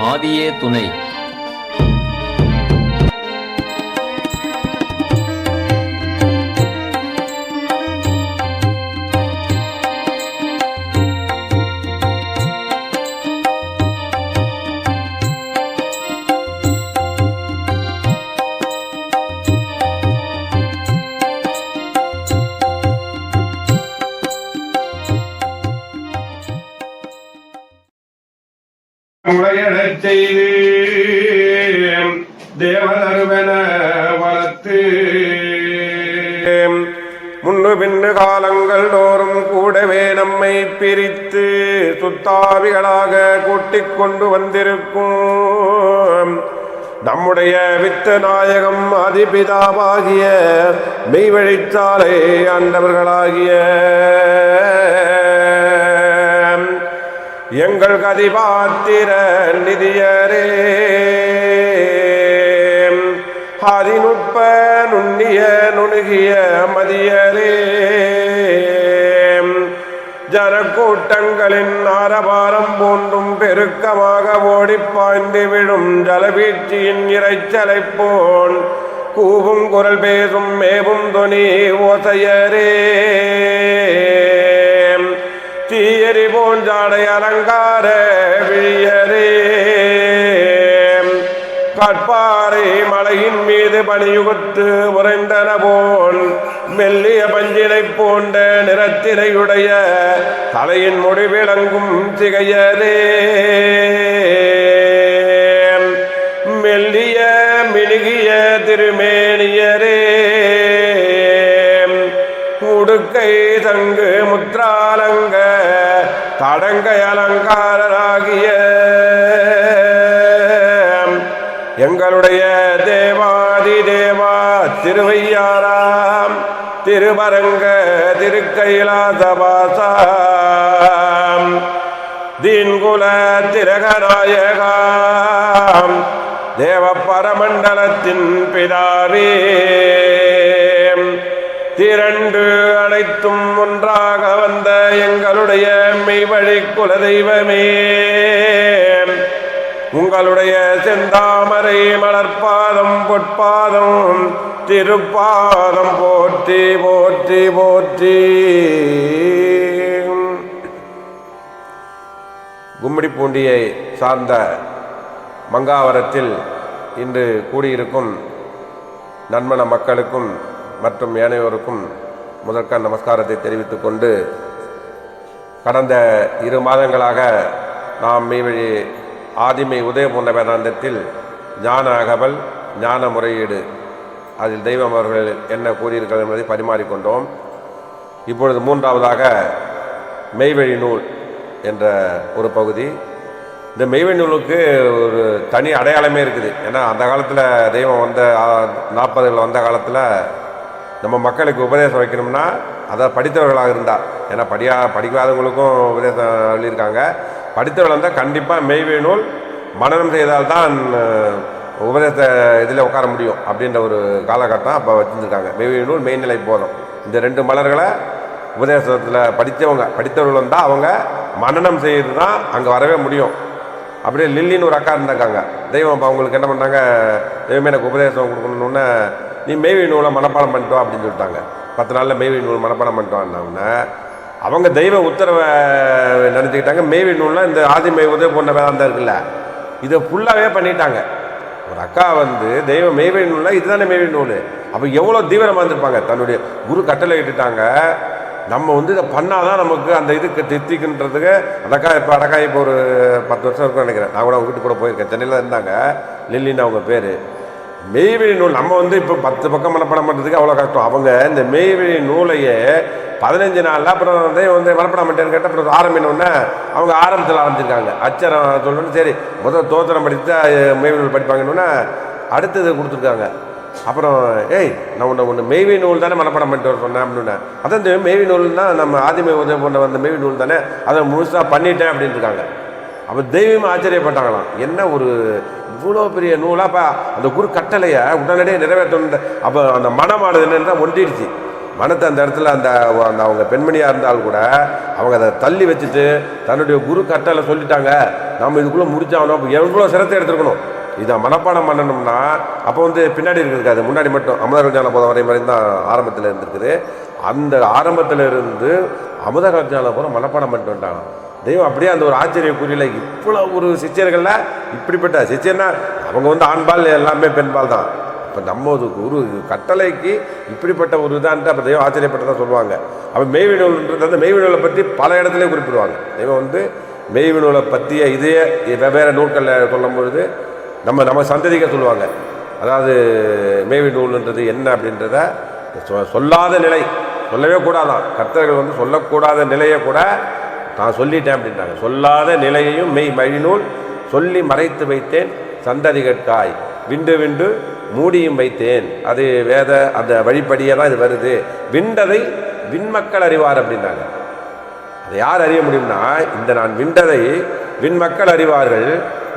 ஆதியே துணை. முளையடச் செய்து தேவதருவென வளர்த்து முன்னு பின்னு காலங்கள் தோறும் கூடவே நம்மை பிரித்து சுத்தாவிகளாக கூட்டிக் கொண்டு வந்திருக்கும் நம்முடைய வித்து நாயகம் அதிபிதாவாகிய மெய்வழிச்சாலை ஆண்டவர்களாகிய எங்கள் கதிபாத்திர நிதியரே, அதிநுட்ப நுண்ணிய நுணுகிய மதியரே, ஜனக்கூட்டங்களின் ஆரபாரம் போன்றும் பெருக்கமாக ஓடிப்பாய்ந்து விழும் ஜலவீழ்ச்சியின் இறைச்சலை போல் கூவும் குரல் பேசும் மேவும் துணி ஓசையரே, தீயரி போஞ்சாடை அலங்கார விழியரே, கற்பாறை மலையின் மீது பணியுகுத்து உறைந்தன போல் மெல்லிய பஞ்சினை போன்ற நிறத்தினையுடைய தலையின் முடிவிளங்கும் சிகையரே, மெல்லிய மினுகிய திருமேனியரே, உடுக்கை தங்கு முத்ராலங்க தடங்கை அலங்காரராகிய எங்களுடைய தேவாதி தேவா திருவையாராம் திருவரங்க திருக்கைலாசபாசாம் தீன்குல திரகநாயகாம் தேவ பரமண்டலத்தின் பிதாவே, திரண்டு அனைத்தும் ஒன்றாக வந்த எங்களுடைய மெய்வழி குலதெய்வமே, உங்களுடைய செந்தாமரை மலர்பாதம் பொற்பாதம் திருப்பாதம் போற்றி போற்றி போற்றி. கும்மிடிப்பூண்டியை சார்ந்த மங்காவரத்தில் இன்று கூடியிருக்கும் நன்மன மக்களுக்கும் மற்றும் ஏனையோருக்கும் முதற்க நமஸ்காரத்தை தெரிவித்துக் கொண்டு, கடந்த 2 மாதங்களாக நாம் மெய்வழி ஆதிமை உதயபூர்ண வேதாந்தத்தில் ஞான அகவல் ஞான முறையீடு அதில் தெய்வம் அவர்கள் என்ன கூறியிருக்கிறது என்பதை பரிமாறிக்கொண்டோம். இப்பொழுது 3வதாக மெய்வழி நூல் என்ற ஒரு பகுதி. இந்த மெய்வழி நூலுக்கு ஒரு தனி அடையாளமே இருக்குது. ஏன்னா அந்த காலத்தில் தெய்வம் வந்த 40களில் வந்த காலத்தில் நம்ம மக்களுக்கு உபதேசம் வைக்கணும்னா அதை படித்தவர்களாக இருந்தால், ஏன்னா படிக்காதவங்களுக்கும் உபதேசம் எழுதியிருக்காங்க, படித்தவர்கள் இருந்தால் கண்டிப்பாக மெய்வழி நூல் மனனம் செய்தால்தான் உபதேச இதில் உட்கார முடியும் அப்படின்ற ஒரு காலகட்டம் அப்போ வச்சுருக்காங்க. மெய்வழி நூல் மெய்நிலை போதும். இந்த 2 மலர்களை உபதேசத்தில் படித்தவர்கள் வந்தால் அவங்க மனனம் செய்து தான் அங்கே வரவே முடியும். அப்படியே லில்லின்னு ஒரு அக்கா இருந்தாங்க. தெய்வம் அப்போ அவங்களுக்கு என்ன பண்ணாங்க, தெய்வமே எனக்கு உபதேசம் கொடுக்கணுன்னு நீ மெய்வழி நூலை மனப்பாடம் பண்ணிட்டோம் அப்படின்னு சொல்லிட்டாங்க. 10 நாளில் மெய்வழி நூல் மனப்பாடம் பண்ணிட்டோம்னா அவங்க தெய்வ உத்தரவை நினச்சிக்கிட்டாங்க. மெய்வழி நூல்னால் இந்த ஆதிமை உதயபூர்ண வேதாந்தம் இருக்குல்ல, இதை ஃபுல்லாகவே பண்ணிட்டாங்க. ஒரு அக்கா தெய்வ மெய்வழி நூலில் இதுதானே மெய்வழி நூல். அப்போ எவ்வளோ தீவிரமாக இருந்திருப்பாங்க. தன்னுடைய குரு கட்டளை இட்டுட்டாங்க, நம்ம இதை பண்ணாதான் நமக்கு அந்த இதுக்கு தித்திக்குன்றதுக்கு. அடக்கா இப்போ ஒரு 10 வருஷம் இருக்குன்னு நினைக்கிறேன். நான் கூட அவங்க வீட்டு கூட போயிருக்கேன். சென்னையில் இருந்தாங்க, லில்லின்னு அவங்க பேர். மெய்வழி நூல் நம்ம இப்போ 10 பக்கம் மனப்பாடம் பண்ணுறதுக்கு அவ்வளோ கஷ்டம். அவங்க இந்த மெய்வழி நூலையே 15 நாளில் அப்புறம் மனப்பாடம் பண்ணிட்டேன்னு கேட்டால் அப்புறம் ஆரம்பினோடனே அவங்க ஆரம்பிச்சிருக்காங்க. அச்சரம் சொல்லணும்னு சரி முதல் தோத்திரம் படித்தா மெய்வழி நூல் படிப்பாங்கன்னு அடுத்தது கொடுத்துருக்காங்க. அப்புறம் நான் ஒன்று மெய்வழி நூல் தானே மனப்பாடம் பண்ணிட்டு வர சொன்னேன் அப்படின்னு. அதான் இந்த மெய்வழி நூல் தான் நம்ம ஆதிமை உதவி போன்ற வந்த மெய்வழி நூல் தானே, அதை முழுசாக பண்ணிட்டேன் அப்படின்னு இருக்காங்க. அப்போ தெய்வமாக ஆச்சரியப்பட்டாங்களாம், என்ன ஒரு இவ்வளோ பெரிய நூலாப்பா அந்த குரு கட்டளையை உடனடியே நிறைவேற்ற. அப்போ அந்த மனமானது என்னென்னா ஒன்றிடுச்சு. மனத்தை அந்த இடத்துல அந்த அவங்க பெண்மணியாக இருந்தால் கூட அவங்க அதை தள்ளி வச்சுட்டு தன்னுடைய குரு கட்டளை சொல்லிட்டாங்க, நம்ம இதுக்குள்ளே முடிச்சாகணும். அப்போ எவ்வளோ சிரத்தை எடுத்துருக்கணும். இதை மனப்பாடம் பண்ணணும்னா அப்போ பின்னாடி இருக்கிறது முன்னாடி மட்டும் அமுத ஞான போதம் வரை தான் ஆரம்பத்தில் இருந்திருக்குது. அந்த ஆரம்பத்தில் இருந்து அமுத ஞான போதம் மனப்பாடம் பண்ணிட்டு வந்துட்டாங்க. தெய்வம் அப்படியே அந்த ஒரு ஆச்சரியக்குறியில் இவ்வளோ ஒரு சிஷ்யர்களில் இப்படிப்பட்ட சிஷ்யர்னா அவங்க ஆண்பால் எல்லாமே பெண்பால் தான். இப்போ நம்ம ஒரு கட்டளைக்கு இப்படிப்பட்ட ஒரு இதான்ட்டு அப்போ தெய்வம் ஆச்சரியப்பட்டதான் சொல்லுவாங்க. அப்போ மெய்வினூல்ன்றது அந்த மெய்வினூலை பற்றி பல இடத்துலையும் குறிப்பிடுவாங்க. தெய்வம் மெய்வினூலை பற்றிய இதே வெவ்வேறு நூல்களில் சொல்லும் பொழுது நம்ம சந்ததிக்க சொல்லுவாங்க. அதாவது மேவி நூல்ன்றது என்ன அப்படின்றத சொல்லாத நிலை சொல்லவே கூடாதான். கர்த்தர்கள் சொல்லக்கூடாத நிலையை கூட நான் சொல்லிட்டேன் அப்படின்றாங்க. சொல்லாத நிலையையும் மெய்நூல் சொல்லி மறைத்து வைத்தேன் சந்ததிகட்காய் விண்டு விண்டு மூடியும் வைத்தேன். அது வேத அந்த வழிப்படியே தான் இது வருது. விண்டதை விண்மக்கள் அறிவார் அப்படின்றாங்க. அதை யார் அறிய முடியும்னா இந்த நான் விண்டதை விண்மக்கள் அறிவார்கள்,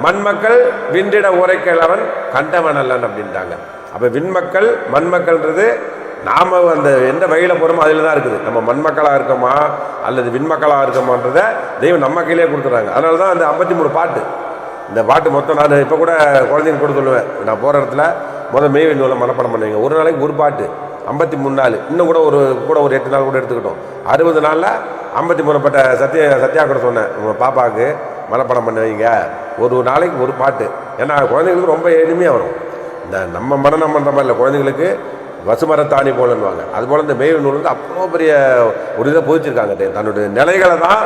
மண்மக்கள் விண்டிட உரைக்கலவன் கண்டவன் அல்லன் அப்படின்ட்டாங்க. அப்போ விண்மக்கள் மண்மக்கள்ன்றது நாம் அந்த எந்த வகையில் போகிறோமோ அதில் தான் இருக்குது. நம்ம மண்மக்களாக இருக்கோமா அல்லது விண்மக்களாக இருக்கோமான்றதை தெய்வம் நம்ம கையிலே கொடுத்துட்றாங்க. அதனால தான் அந்த 53 பாட்டு, இந்த பாட்டு மொத்தம் நான் இப்போ கூட குழந்தைங்க கூட சொல்லுவேன். நான் போகிற இடத்துல மெய்வி நூலை மனப்பாடம் பண்ணுவீங்க. ஒரு நாளைக்கு ஒரு பாட்டு 53 நாள், இன்னும் கூட ஒரு 8 நாள் கூட எடுத்துக்கிட்டோம். 60 நாளில் 53 பட்ட சத்யா கூட சொன்னேன், உங்கள் பாப்பாவுக்கு மனப்பாடம் பண்ண வைங்க, ஒரு நாளைக்கு ஒரு பாட்டு. ஏன்னா குழந்தைங்களுக்கு ரொம்ப எளிமையாக வரும். இந்த நம்ம மனநம் பண்ணுற மாதிரி இல்லை, குழந்தைங்களுக்கு வசுமரத்தாணி போலன்னுவாங்க. அதுபோல் இந்த மெய்வி நூல் அவ்வளோ பெரிய ஒரு இதை போதிச்சிருக்காங்க. தன்னுடைய நிலைகளை தான்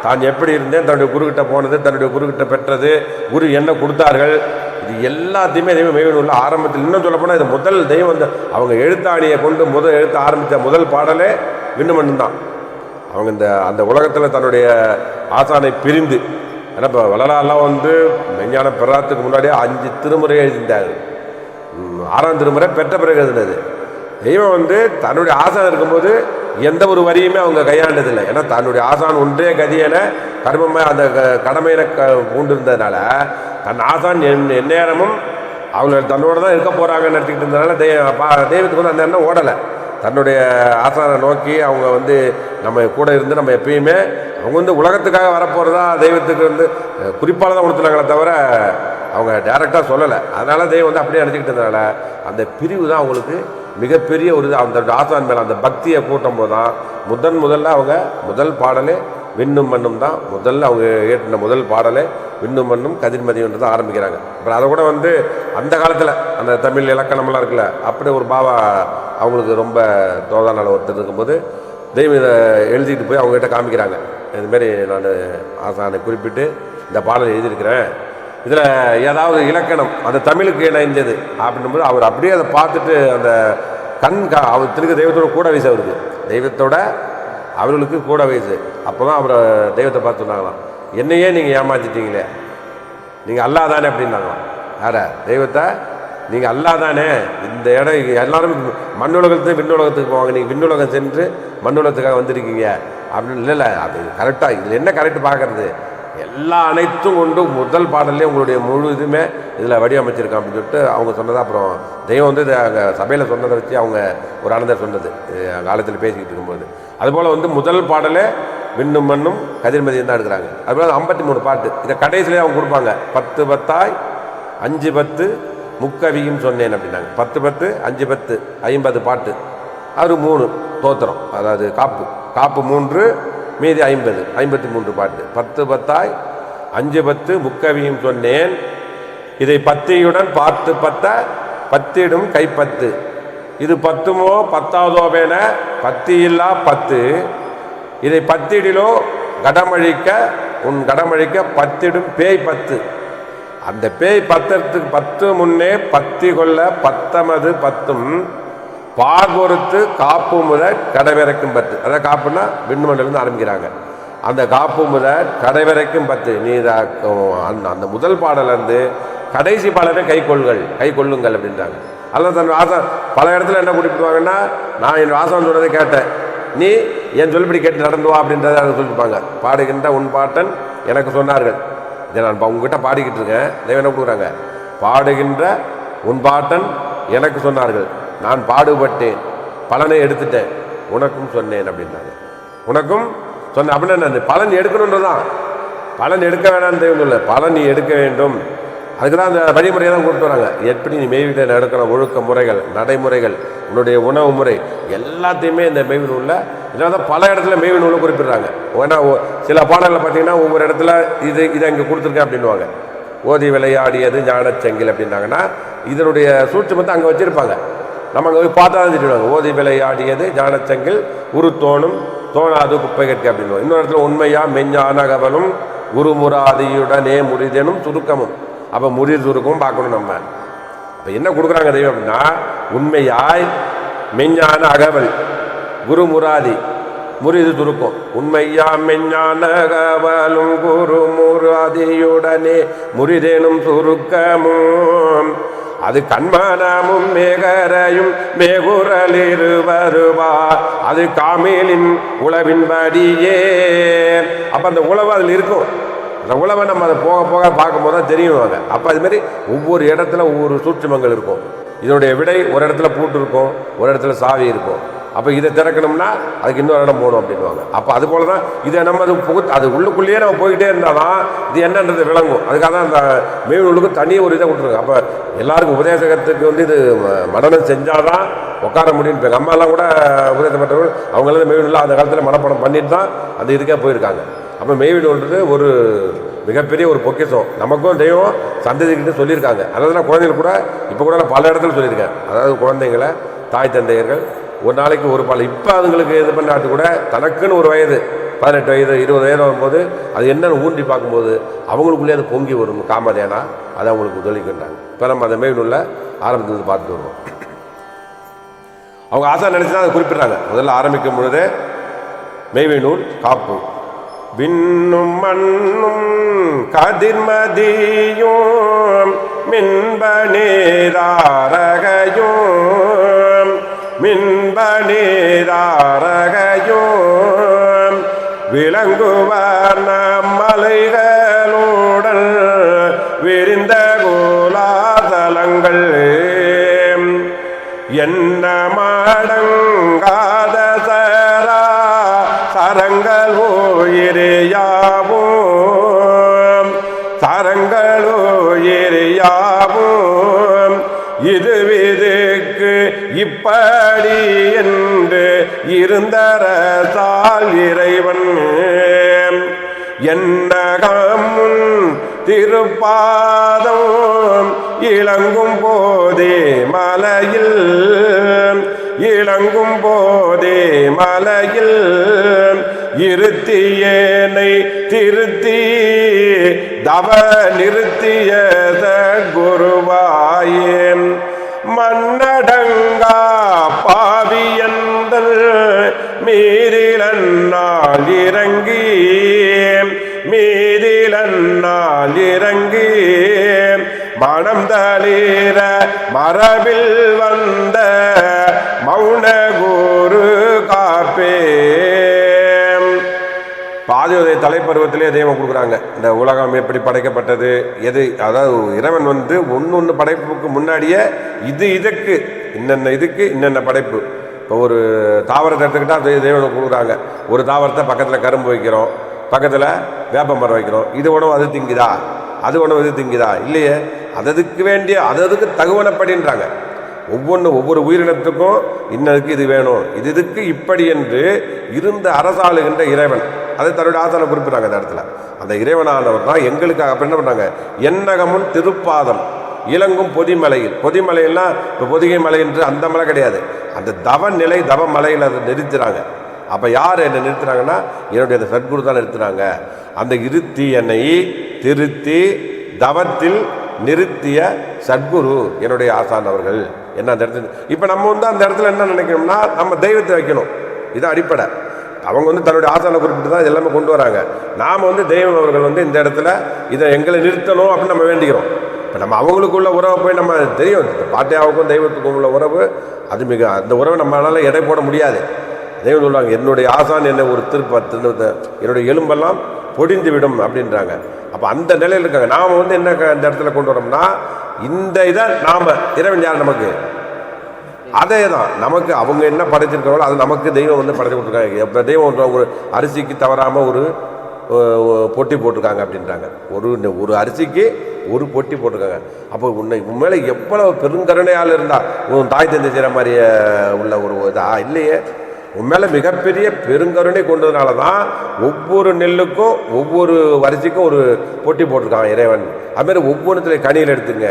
தான் எப்படி இருந்தேன், தன்னுடைய குருக்கிட்ட போனது, தன்னுடைய குருக்கிட்ட பெற்றது, குரு என்ன கொடுத்தார்கள், இது எல்லாத்தையுமே தெய்வம் மெய்வி நூலில் ஆரம்பத்தில் இன்னும் சொல்லப்போனால் இது முதல் தெய்வம் அவங்க எழுத்தாணியை கொண்டு எழுத்த ஆரம்பித்த முதல் பாடலே விண்ணு மண்ணும் தான். அவங்க அந்த உலகத்தில் தன்னுடைய ஆசானை பிரிந்து, ஏன்னா இப்போ வள்ளலாரெலாம் மெஞ்ஞான பெறாத்துக்கு முன்னாடியே 5 திருமுறை எழுதிட்டார்கள். 6ஆம் திருமுறை பெற்ற பிறகு எழுதினது. தெய்வம் தன்னுடைய ஆசான் இருக்கும்போது எந்த ஒரு வரியுமே அவங்க கையாண்டதில்லை. ஏன்னா தன்னுடைய ஆசான் ஒன்றே கதியென கர்மமாக அந்த கடமையின பூண்டிருந்ததுனால தன் ஆசான் எந்நேரமும் அவங்க தன்னோட தான் இருக்க போகிறாங்கன்னு நினச்சிக்கிட்டு இருந்ததுனால தெய்வத்துக்கு அந்த எண்ணம் ஓடலை. தன்னுடைய ஆசானை நோக்கி அவங்க நம்ம கூட இருந்து நம்ம எப்பயுமே அவங்க உலகத்துக்காக வரப்போகிறதா தெய்வத்துக்கு குறிப்பால் தான் உணர்த்துனாங்களே தவிர அவங்க டைரெக்டாக சொல்லலை. அதனால தெய்வம் அப்படியே நினச்சிக்கிட்டு இருந்ததுனால அந்த பிரிவு தான் அவங்களுக்கு மிகப்பெரிய ஒரு இது. அந்த ஆசான் மேலே அந்த பக்தியை கூட்டும் போது தான் முதல்ல அவங்க முதல் பாடலே விண்ணும் மண்ணும் தான். முதல்ல அவங்க ஏற்றின முதல் பாடலே விண்ணும் மண்ணும் கதிர்மதியன்றது ஆரம்பிக்கிறாங்க. அப்புறம் அதை கூட அந்த காலத்தில் அந்த தமிழ் இலக்கணமெல்லாம் இருக்குல்ல, அப்படி ஒரு பாவா அவங்களுக்கு ரொம்ப தோதானால ஒருத்தர் இருக்கும்போது தெய்வம் இதை எழுதிட்டு போய் அவங்ககிட்ட காமிக்கிறாங்க. இதுமாரி நான் ஆசானை குறிப்பிட்டு இந்த பாடலை எழுதியிருக்கிறேன், இதில் ஏதாவது இலக்கணம் அந்த தமிழுக்கு இணைந்தது அப்படின்னும்போது அவர் அப்படியே அதை பார்த்துட்டு அந்த அவர் திருக்க தெய்வத்தோட கூட வயசு அவருக்கு, தெய்வத்தோட அவர்களுக்கு கூட வயசு. அப்போ தான் அவரை தெய்வத்தை பார்த்து சொன்னாங்களாம், என்னையே நீங்கள் ஏமாற்றிட்டீங்களே, நீங்கள் அல்லா தானே அப்படின்னாங்களாம். யார தெய்வத்தை நீங்கள் அல்லா தானே, இந்த இடம் எல்லாரும் மண்ணுலகத்துக்கு விண்ணுலகத்துக்கு போவாங்க, நீங்கள் விண்ணுலகம் சென்று மண்ணுலகத்துக்காக வந்திருக்கீங்க அப்படின்னு. இல்லை அது கரெக்டாக இதில் என்ன கரெக்டு பார்க்குறது, எல்லா அனைத்தும் கொண்டு முதல் பாடல்லே உங்களுடைய முழு இதுவுமே இதில் வடிவமைச்சிருக்கான் அப்படின்னு சொல்லிட்டு அவங்க சொன்னது. அப்புறம் தெய்வம் அங்கே சபையில் சொன்னதை வச்சு அவங்க ஒரு ஆனந்தர் சொன்னது காலத்தில் பேசிக்கிட்டு இருக்கும்போது. அதுபோல் முதல் பாடலே விண்ணும் மண்ணும் கதிர்மதியும் தான் எடுக்கிறாங்க. அதுபோல் 53 பாட்டு இதை கடைசியிலே அவங்க கொடுப்பாங்க. 10 10 5 10 முக்கவியும் சொன்னேன் அப்படின்னாங்க. 10 10 5 10 50 பாட்டு, அது 3 தோத்திரம், அதாவது காப்பு 3 மீதி 53 பாட்டு. 10 10 5 10 முக்கவியும் சொன்னேன், இதை பத்தியுடன் பார்த்து பத்திடும் கைப்பத்து, இது 10மோ 10ஆவதோவென பத்தியில்லா 10, இதை பத்திடிலோ கடமழிக்க உன் கடமழிக்க பத்திடும் பேய் 10. அந்த பேய் 10 முன்னே பத்தி கொள்ள 10மது 10ம் பாகொருத்து காப்பு முதல் கடைவரைக்கும் 10. அதாவது காப்புன்னா விண்மண்டிலிருந்து ஆரம்பிக்கிறாங்க. அந்த காப்பு முதல் கடைவரைக்கும் 10. நீ அந்த முதல் பாடலேருந்து கடைசி பாடலே கை கொள்ளுங்கள் அப்படின்றாங்க. அல்லது தன் ஆசான் பல இடத்துல என்ன குறிப்பிடுவாங்கன்னா, நான் என் ஆசான் சொன்னதை கேட்டேன், நீ என் சொல்படி கேட்டு நடந்து வா அப்படின்றத அதை சொல்லியிருப்பாங்க. பாடுகின்ற உன் பாட்டன் எனக்கு சொன்னார்கள், இதை நான் உங்ககிட்ட பாடிக்கிட்டு இருக்கேன். தெய்வம் என்ன கொடுக்குறாங்க, பாடுகின்ற உன் பாட்டன் எனக்கு சொன்னார்கள், நான் பாடுபட்டேன், பலனை எடுத்துட்டேன், உனக்கும் சொன்னேன் அப்படின்னாங்க. உனக்கும் சொன்ன அப்படின்னா அந்த பலன் எடுக்கணுன்றதான். பலன் எடுக்க வேணாம்னு தெய்வம் இல்லை, பலன் நீ எடுக்க வேண்டும். அதுக்கு தான் அந்த வழிமுறையை தான் கொடுத்து வராங்க. எப்படி நீ மெய்வீட்டை நடக்கணும், ஒழுக்க முறைகள், நடைமுறைகள், உன்னுடைய உணவு முறை எல்லாத்தையுமே இந்த மெய்வி நூலில். இதனால தான் பல இடத்துல மெய்வி நூலில் குறிப்பிடுறாங்க. ஏன்னா சில பாடல்களில் பார்த்தீங்கன்னா ஒவ்வொரு இடத்துல இதை இங்கே கொடுத்துருக்கேன் அப்படின்வாங்க. ஓதி விளையாடியது ஞானச்செங்கில் அப்படின்னாங்கன்னா இதனுடைய சூட்சுமத்தை அங்கே வச்சுருப்பாங்க. நம்ம அங்கே போய் பார்த்தா தான் தெரிவிவாங்க. ஓதி விளையாடியது ஞானச்செங்கில் உருத்தோணும் தோணாது குப்பை கட்க அப்படின்னு. இன்னொரு இடத்துல உண்மையா மெஞ்ஞான கவலும் குருமுராதியுடனே முறிதெனும் சுருக்கமும். அப்போ முறிது சுருக்கமும் பார்க்கணும் நம்ம. இப்போ என்ன கொடுக்குறாங்க தெய்வம் அப்படின்னா உண்மையாய் மெஞ்ஞான அகவல் குருமுராதி முறிது சுருக்கம். உண்மையா மெஞ்ஞான அகவலும் குருமுராதியுடனே முறிதேனும் சுருக்கமும். அது கண்மனமும் மேகரையும் மேகுரலிருவருவா அது காமேலின் உளவின்படியே. அப்போ அந்த உளவு அதில் இருக்கும். அந்த உழவை நம்ம அதை போக போக பார்க்கும்போது தான் தெரியுவாங்க. அப்போ அதுமாரி ஒவ்வொரு இடத்துல ஒவ்வொரு சூட்சுமங்கள் இருக்கும். இதனுடைய விடை ஒரு இடத்துல பூட்டு இருக்கும், ஒரு இடத்துல சாவி இருக்கும். அப்போ இதை திறக்கணும்னா அதுக்கு இன்னொரு இடம் போகணும் அப்படின்வாங்க. அப்போ அது போல தான் இதை நம்ம அது உள்ளுக்குள்ளேயே நம்ம போய்கிட்டே இருந்தால் தான் இது என்னன்றது விளங்கும். அதுக்காக தான் அந்த மெய்நூலுக்கு தனியாக ஒரு இதை விட்டுருங்க. அப்போ எல்லாருக்கும் உபதேசத்துக்கு இது மனநம் செஞ்சால் தான் உட்கார முடியும்னு. எங்கள் அம்மாலாம் கூட உபதேசம் பெற்றவர்கள் அவங்களாம் மெய்நூலில் அந்த காலத்தில் மனப்பாடம் பண்ணிட்டு தான் அந்த இதுக்கே போயிருக்காங்க. அப்போ மெய்நூல்ன்றது ஒரு மிகப்பெரிய ஒரு பொக்கிஷம். நமக்கும் தெய்வம் சந்ததிக்கிட்ட சொல்லியிருக்காங்க. அதனால குழந்தைகள் கூட இப்போ கூட நான் பல இடத்துல சொல்லியிருக்கேன். அதாவது குழந்தைங்களை தாய் தந்தையர்கள் ஒரு நாளைக்கு ஒரு பால். இப்போ அதுங்களுக்கு இது பண்ணாட்டு கூட தனக்குன்னு ஒரு வயது 18 வயது 20 வயது வரும்போது அது என்னென்னு ஊன்றி பார்க்கும்போது அவங்களுக்குள்ளே அது பொங்கி வரும் காமதேனா. அதை அவங்களுக்கு உதவிக்கின்றாங்க. இப்போ நம்ம அந்த மெய்நூலில் ஆரம்பித்து பார்த்துட்டு வருவோம். அவங்க ஆசை நினச்சி தான் அதை குறிப்பிட்றாங்க. முதல்ல ஆரம்பிக்கும் பொழுதே மெய்வை நூல் காப்பு விண்ணும் மண்ணும் கதிர்மதியும் மின்ப நீராரகையும் மின்ப நீராரகையும் விளங்குவார் நம்மலைகளுடன் விரிந்த கோலாதலங்கள் என்ன மடங்காத சரங்கள் உயிரியாவும் சரங்கள் உயிரியாவும் இது விதுக்கு இப்படி என்று இருந்தரசால் இறைவன் என்னகமுன் திருப்பாதம் இளங்கும் போதே மலையில் இளங்கும் போதே மலையில் இருத்தியேனை திருத்தி தவ நிறுத்திய குருவாயேன் மன்னடங்கா பாவியந்தல் மீறிலன்னால் இறங்கி மீறிலன்னால் இறங்கி மனம் தளிர மரபில் வந்த மௌன குரு காப்பே. பாதியுடைய தலைப்பருவத்திலே தெய்வம் கொடுக்குறாங்க. இந்த உலகம் எப்படி படைக்கப்பட்டது, எது, அதாவது இறைவன் ஒன்று படைப்புக்கு முன்னாடியே இதுக்கு இன்னென்ன இதுக்கு இன்னென்ன படைப்பு. இப்போ ஒரு தாவரத்தை எடுத்துக்கிட்டால் தெய்வம் கொடுக்குறாங்க. ஒரு தாவரத்தை பக்கத்தில் கரும்பு வைக்கிறோம், பக்கத்தில் வேப்ப மரம் வைக்கிறோம். இது உணவு அது திங்குதா, அது உணவு இது திங்குதா இல்லையே. அதுக்கு வேண்டிய அதுக்கு தகுவனப்படின்றாங்க. ஒவ்வொரு உயிரினத்துக்கும் இன்னதுக்கு இது வேணும், இதுக்கு இப்படி என்று இருந்து அரசாளுகின்ற இறைவன் அதை தன்னுடைய ஆசான குறிப்பிட்றாங்க. அந்த இடத்துல அந்த இறைவனானவர் தான் எங்களுக்காக. அப்போ என்ன பண்ணுறாங்க, என்னகமுன் திருப்பாதம் இளங்கும் பொதிமலையில். பொதிமலையெல்லாம் இப்போ பொதிகை மலை என்று அந்த மலை கிடையாது, அந்த தவ நிலை தவ மலையில் அதை நிறுத்துறாங்க. அப்போ யார் என்னை நிறுத்துறாங்கன்னா என்னுடைய அந்த சத்குரு தான் நிறுத்துறாங்க. அந்த இருத்தி என்னை திருத்தி தவத்தில் நிறுத்திய சத்குரு என்னுடைய ஆசான் அவர்கள் என்ன அந்த இடத்துல. இப்போ நம்ம அந்த இடத்துல என்ன நினைக்கணும்னா நம்ம தெய்வத்தை வைக்கணும். இது அடிப்படை. அவங்க தன்னுடைய ஆசானை குறிப்பிட்டு தான் எல்லாமே கொண்டு வராங்க. நாம் தெய்வம் அவர்கள் இந்த இடத்துல இதை எங்களை நிறுத்தணும் அப்படின்னு நம்ம வேண்டிக்கிறோம். இப்போ நம்ம அவங்களுக்குள்ள உறவை போய் நம்ம தெரியும், பாட்டையாவுக்கும் தெய்வத்துக்கும் உள்ள உறவு அது மிக அந்த உறவை நம்மளால் எடை போட முடியாது. தெய்வம் சொல்லுவாங்க, என்னுடைய ஆசான் என்னை ஒரு என்னுடைய எலும்பெல்லாம் பொடிந்து விடும் அப்படின்றாங்க. அப்போ அந்த நிலையில் இருக்காங்க. நாம் என்ன இந்த இடத்துல கொண்டு வரோம்னா இந்த இதை நாம் இறைவன் யார் நமக்கு அதே தான் நமக்கு அவங்க என்ன படைச்சிருக்காங்களோ அது நமக்கு தெய்வம் வந்து படைச்சு கொடுத்துருக்காங்க. இப்போ தெய்வம் ஒரு அரிசிக்கு தவறாமல் ஒரு பொட்டி போட்டிருக்காங்க அப்படின்றாங்க. ஒரு அரிசிக்கு ஒரு பொட்டி போட்டிருக்காங்க. அப்போ உண்மையில எவ்வளவு பெருங்கருணையால் இருந்தால் உன் தாய் தந்தை செய்கிற மாதிரி உள்ள ஒரு இதா இல்லையே. உண்மையில மிகப்பெரிய பெருங்கருணை கொண்டதுனால தான் ஒவ்வொரு நெல்லுக்கும் ஒவ்வொரு அரிசிக்கும் ஒரு பொட்டி போட்டிருக்காங்க இறைவன். அதுமாதிரி ஒவ்வொன்றுத்துல கனியில் எடுத்துங்க,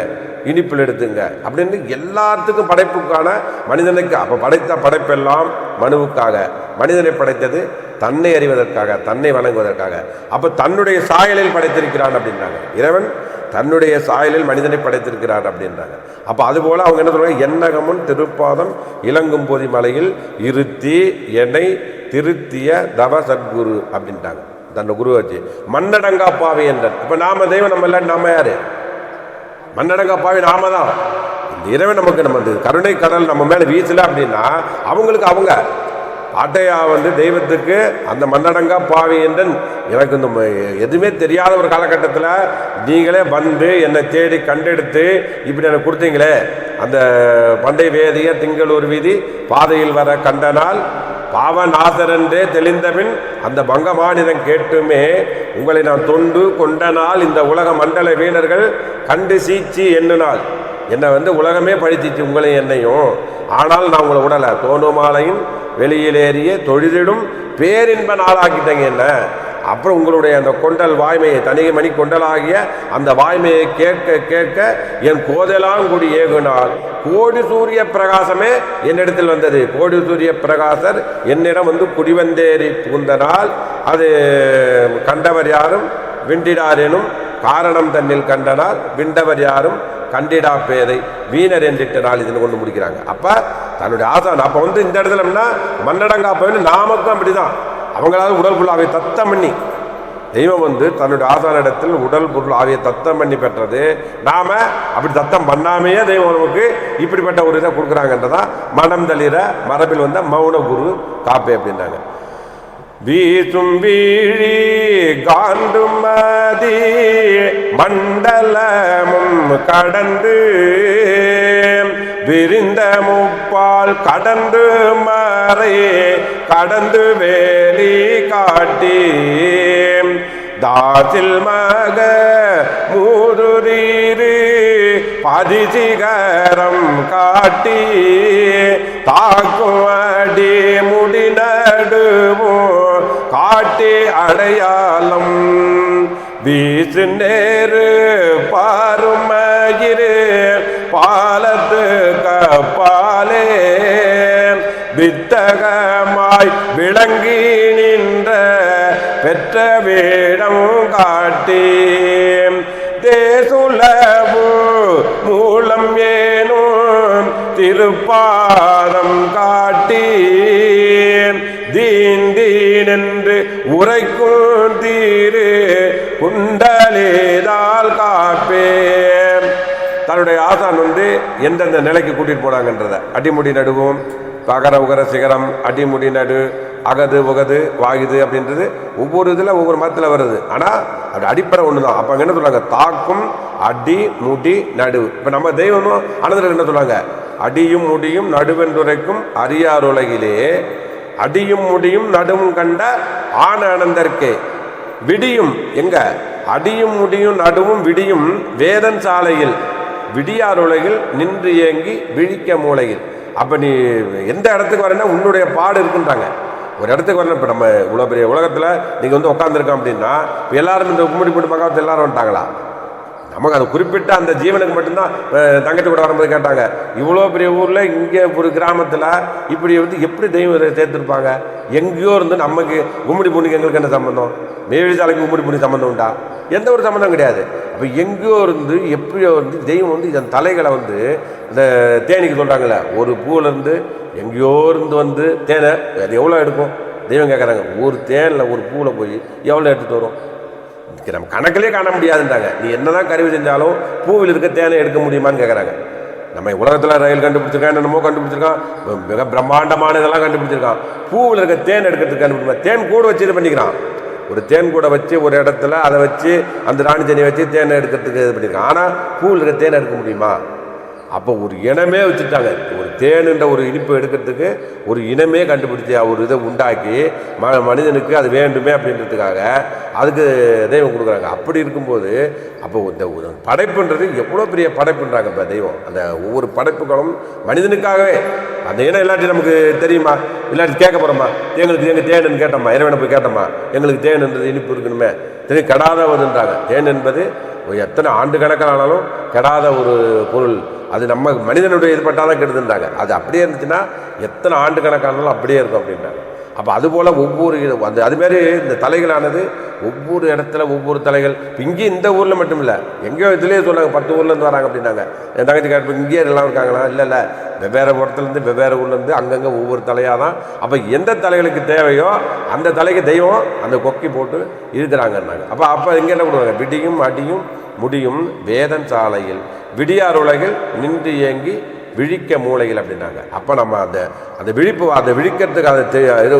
இனிப்பில் எடுத்துங்க அப்படின்னு எல்லாத்துக்கும் படைப்புக்கான மனிதனுக்கு. அப்போ படைத்த படைப்பெல்லாம் மனுவுக்காக, மனிதனை படைத்தது தன்னை அறிவதற்காக, தன்னை வணங்குவதற்காக. அப்போ தன்னுடைய சாயலில் படைத்திருக்கிறான் அப்படின்றாங்க. இறைவன் தன்னுடைய சாயலில் மனிதனை படைத்திருக்கிறார் அப்படின்றாங்க. அப்போ அதுபோல் அவங்க என்ன சொல்றாங்க, எண்ணகமுன் திருப்பாதம் இளங்கும் போதி மலையில் இருத்தி என்னை திருத்திய தவ சத்குரு அப்படின்ட்டாங்க. தன்னோட குரு வச்சு மண்ணடங்கா பாவி என்றார். இப்போ நாம தெய்வம், நம்ம எல்லாம் நாம யாரு? மண்ணடங்கா பாவி நாம தான். இந்த இறைவன் நமக்கு நம்ம கருணை கடல் நம்ம மேலே வீசல அப்படின்னா அவங்களுக்கு அவங்க பாட்டையா வந்து தெய்வத்துக்கு அந்த மண்ணடங்கா பாவி என்றன் எனக்கு இந்த எதுவுமே தெரியாத ஒரு காலகட்டத்தில் நீங்களே வந்து என்னை தேடி கண்டெடுத்து இப்படி எனக்கு கொடுத்தீங்களே, அந்த பண்டை வேதிய திங்களூர் வீதி பாதையில் வர கண்டனால் பாவநாசரன்றே தெளிந்தபின் அந்த பங்கமானிதன் கேட்டுமே உங்களை நான் தொண்டு கொண்டனால் இந்த உலக மண்டல வீரர்கள் கண்டு சீச்சி எண்ணினால் என்னை வந்து உலகமே பழிச்சிச்சு உங்களையும் என்னையும். ஆனால் நான் உங்களை விடலை, தோணுமாலையின் வெளியிலேறிய தொழிலிடும் பேரின்ப நாளாக்கிட்டேங்க என்ன. அப்புறம் உங்களுடைய அந்த கொண்டல் வாய்மையை, தனிகை மணி கொண்டலாகிய அந்த வாய்மையை கேட்க கேட்க என் கோதெல்லாம் கூடி ஏகுனால் கோடி சூரிய பிரகாசமே என்னிடத்தில் வந்தது. கோடி சூரிய பிரகாசர் என்னிடம் வந்து குடிவந்தேறி புகுந்தனால் அது கண்டவர் யாரும் விண்டிடாரேனும் காரணம் தன்னில் கண்டனால் விண்டவர் யாரும் கண்டிடா பேதை வீணர் என்றிட்ட நாள் இதுன்னு கொண்டு முடிக்கிறாங்க. அப்போ தன்னுடைய ஆசான் அப்போ வந்து இந்த இடத்துலன்னா மண்ணடங்கா போயின்னு நாமக்கும் அப்படிதான். அவங்களால உடல் பொருள் ஆவியை தத்தம் பண்ணி தெய்வம் வந்து தன்னுடைய ஆசானிடத்தில் உடல் பொருள் ஆவியை தத்தம் பண்ணி பெற்றது. நாம அப்படி தத்தம் பண்ணாமையே தெய்வம் நமக்கு இப்படிப்பட்ட ஒரு இதை கொடுக்குறாங்கன்றதான் மனம் தளிர மரபில் வந்த மௌன குரு காப்பே அப்படின்றாங்க. வீசும் வீழி காண்டும் மதி மண்டலமும் கடந்து விரிந்த முப்பால் கடந்து மறை கடந்து வேலி காட்டி தாசில் மக மூதுரீரு பதிசிகரம் காட்டி தாக்கும் அடி முடி நடுவும் காட்டி அடையாளம் வீசு நேரு பாருமகிரு பாலத்து கப்பாலே வித்தகமாய் விளங்கி நின்ற பெற்ற வேடம் காட்டி தேசுலவு மூலம் ஏனும் திருப்பாதம் காட்டி தீந்தீனென்று உரைக்கும் தீரு குண்டலேதால் காப்பே. தன்னுடைய ஆசான் வந்து எந்தெந்த நிலைக்கு கூட்டிட்டு போனாங்கன்றத அடிமுடி நடுவும் பகர உகர சிகரம் அடிமுடி நடு அகது உகது வாயுது அப்படின்றது ஒவ்வொரு இதில் ஒவ்வொரு மதத்தில் வருது. ஆனால் அது அடிப்படை ஒன்று தான். அப்போ அங்கே என்ன சொல்லுவாங்க, தாக்கும் அடி முடி நடு. இப்போ நம்ம தெய்வமும் அனந்தர் என்ன சொல்லுவாங்க, அடியும் முடியும் நடுவென்றுரைக்கும் அரியார் உலகிலே அடியும் முடியும் நடுவும் கண்ட ஆன அனந்தர்க்கே விடியும். எங்க அடியும் முடியும் நடுவும் விடியும் வேதன் சாலையில் விடியார் உலகில் நின்று ஏங்கி விழிக்க மூலையில். அப்போ நீ எந்த இடத்துக்கு வரேன்னா உன்னுடைய பாடு இருக்குன்றாங்க. ஒரு இடத்துக்கு வரணும். இப்போ நம்ம இவ்வளோ பெரிய உலகத்தில் நீங்கள் வந்து உட்காந்துருக்கோம் அப்படின்னா எல்லாரும் இந்த கும்மிடி போட்டு பக்கத்தில் எல்லாரும் வந்துட்டாங்களா? நமக்கு அது குறிப்பிட்ட அந்த ஜீவனுக்கு மட்டும்தான். தங்கச்சி கூட வரும்போது கேட்டாங்க, இவ்வளோ பெரிய ஊரில் இங்கே ஒரு கிராமத்தில் இப்படி வந்து எப்படி தெய்வம் சேர்த்துருப்பாங்க? எங்கேயோ இருந்து நமக்கு கும்மிடி பூண்டிக்கு எங்களுக்கு என்ன சம்மந்தம்? மேவெளி சாலைக்கு கும்மிடி பூண்டி சம்மந்தம் உண்டா? எந்த ஒரு சம்மந்தம் கிடையாது. அப்போ எங்கேயோ இருந்து எப்படியோ வந்து தெய்வம் வந்து இதன் தலைகளை வந்து இந்த தேனிக்கு சொல்கிறாங்களே, ஒரு பூவிலேருந்து எங்கேயோ இருந்து வந்து தேனை அது எவ்வளோ எடுக்கும்? தெய்வம் கேட்குறாங்க, ஒரு தேனில் ஒரு பூவில் போய் எவ்வளோ எடுத்துகிட்டு வரும்? நம்ம கணக்கிலே காண முடியாதுன்றாங்க. நீ என்னதான் கருவி செஞ்சாலும் பூவில் இருக்க தேனை எடுக்க முடியுமான்னு கேட்குறாங்க. நம்ம உலகத்தில் ரயில் கண்டுபிடிச்சிருக்கான், என்னமோ கண்டுபிடிச்சிருக்கான், மிக பிரம்மாண்டமான இதெல்லாம் கண்டுபிடிச்சிருக்கான். பூவில் இருக்க தேன் எடுக்கிறதுக்கு கண்டுபிடிப்பான். தேன் கூட வச்சு இது பண்ணிக்கிறான். ஒரு தேன் கூட வச்சு ஒரு இடத்துல அதை வச்சு அந்த ராணி செடியை வச்சு தேனை எடுக்கிறதுக்கு இது பண்ணியிருக்கான். ஆனால் பூவில் இருக்க தேனை எடுக்க முடியுமா? அப்போ ஒரு இனமே வச்சுட்டாங்க. ஒரு தேனுன்ற ஒரு இனிப்பு எடுக்கிறதுக்கு ஒரு இனமே கண்டுபிடிச்சி ஒரு இதை உண்டாக்கி மனிதனுக்கு அது வேண்டுமே அப்படின்றதுக்காக அதுக்கு தெய்வம் கொடுக்குறாங்க. அப்படி இருக்கும்போது அப்போ இந்த படைப்புன்றது எவ்வளோ பெரிய படைப்புன்றாங்க. இப்போ தெய்வம் அந்த ஒவ்வொரு படைப்புகளும் மனிதனுக்காகவே. அந்த இனம் இல்லாட்டி நமக்கு தெரியுமா? இல்லாட்டி கேட்க போகிறோமா? எங்களுக்கு தேனுன்னு கேட்டோமா? இறைவனை போய் கேட்டோமா? எங்களுக்கு தேனுன்றது இனிப்பு இருக்கணுமே, தெரியும் கெடாதவதுன்றாங்க. தேன் என்பது எத்தனை ஆண்டு கணக்கில் ஆனாலும் கெடாத ஒரு பொருள். அது நம்ம மனிதனுடைய இது பட்டால் தான் கெடுதுன்றாங்க. அது அப்படியே இருந்துச்சுன்னா எத்தனை ஆண்டு கணக்கானாலும் அப்படியே இருக்கும் அப்படின்றாங்க. அப்போ அதுபோல் ஒவ்வொரு அந்த அதுமாரி இந்த தலைகளானது ஒவ்வொரு இடத்துல ஒவ்வொரு தலைகள். இங்கே இந்த ஊரில் மட்டும் இல்லை, எங்கேயோ இதுலேயே சொன்னாங்க 10 ஊர்லேருந்து வராங்க அப்படின்னாங்க. என் தங்கச்சி கேட்டு இங்கேயே எல்லாம் இருக்காங்களா? இல்லை வெவ்வேறு இடத்துலேருந்து வெவ்வேறு ஊர்லேருந்து அங்கங்கே ஒவ்வொரு தலையாக தான். அப்போ எந்த தலைகளுக்கு தேவையோ அந்த தலைக்கு தெய்வம் அந்த கொக்கி போட்டு இருக்கிறாங்கன்னாங்க. அப்போ இங்கே என்ன கொடுவாங்க? விடியும் அடியும் முடியும் வேதன் சாலையில் விடியார் உலகில் நின்று இயங்கி விழிக்க மூளைகள் அப்படின்னாங்க. அப்போ நம்ம அந்த விழிப்பு அந்த விழிக்கிறதுக்கு அதை